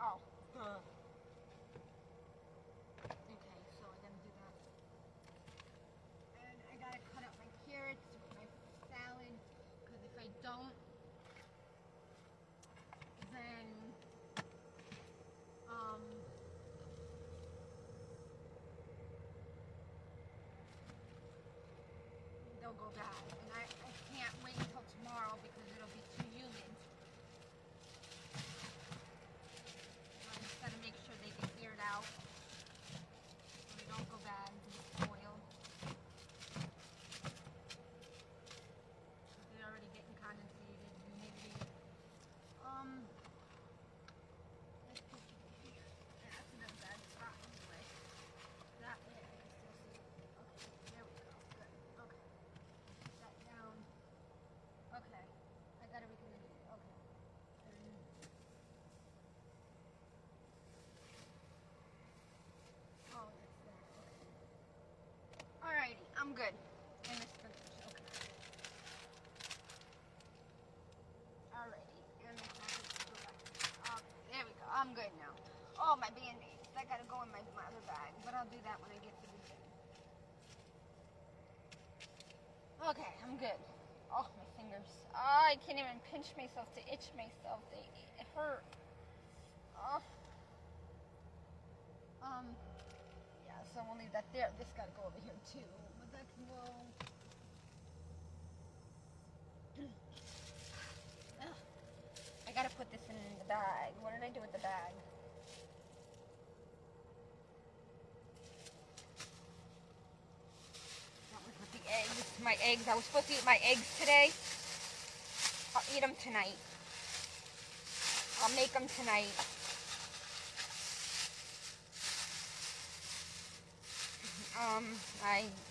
S1: Oh. Okay, so I gotta do that. And I gotta cut up my carrots with my salad, because if I don't, then they'll go bad. And I can't wait until tomorrow because it'll be too humid. that when I get to the gym. Okay, I'm good. Oh, my fingers. Oh, I can't even pinch myself to itch myself. They hurt. Oh. Yeah, so we'll leave that there. This gotta go over here too. But that can go. Ugh. I gotta put this in the bag. What did I do with the bag? That was with the eggs. My eggs. I was supposed to eat my eggs today. I'll eat them tonight. I'll make them tonight.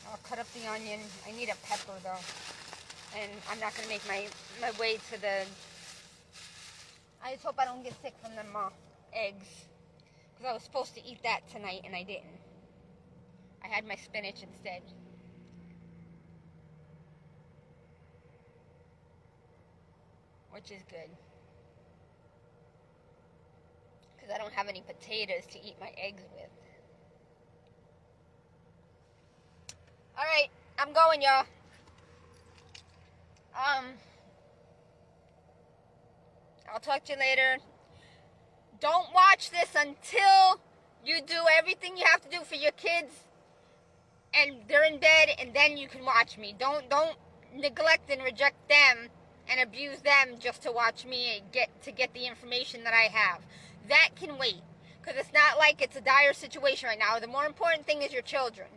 S1: I'll cut up the onion. I need a pepper though. And I'm not going to make my way to the... I just hope I don't get sick from them eggs. Because I was supposed to eat that tonight and I didn't. I had my spinach instead. Which is good. Because I don't have any potatoes to eat my eggs with. Alright, I'm going, y'all. I'll talk to you later. Don't watch this until you do everything you have to do for your kids and they're in bed, and then you can watch me. Don't neglect and reject them and abuse them just to watch me and get the information that I have. That can wait, because it's not like it's a dire situation right now. The more important thing is your children.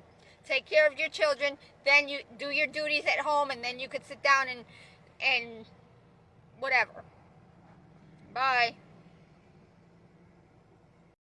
S1: Take care of your children, then you do your duties at home, and then you could sit down and whatever. Bye.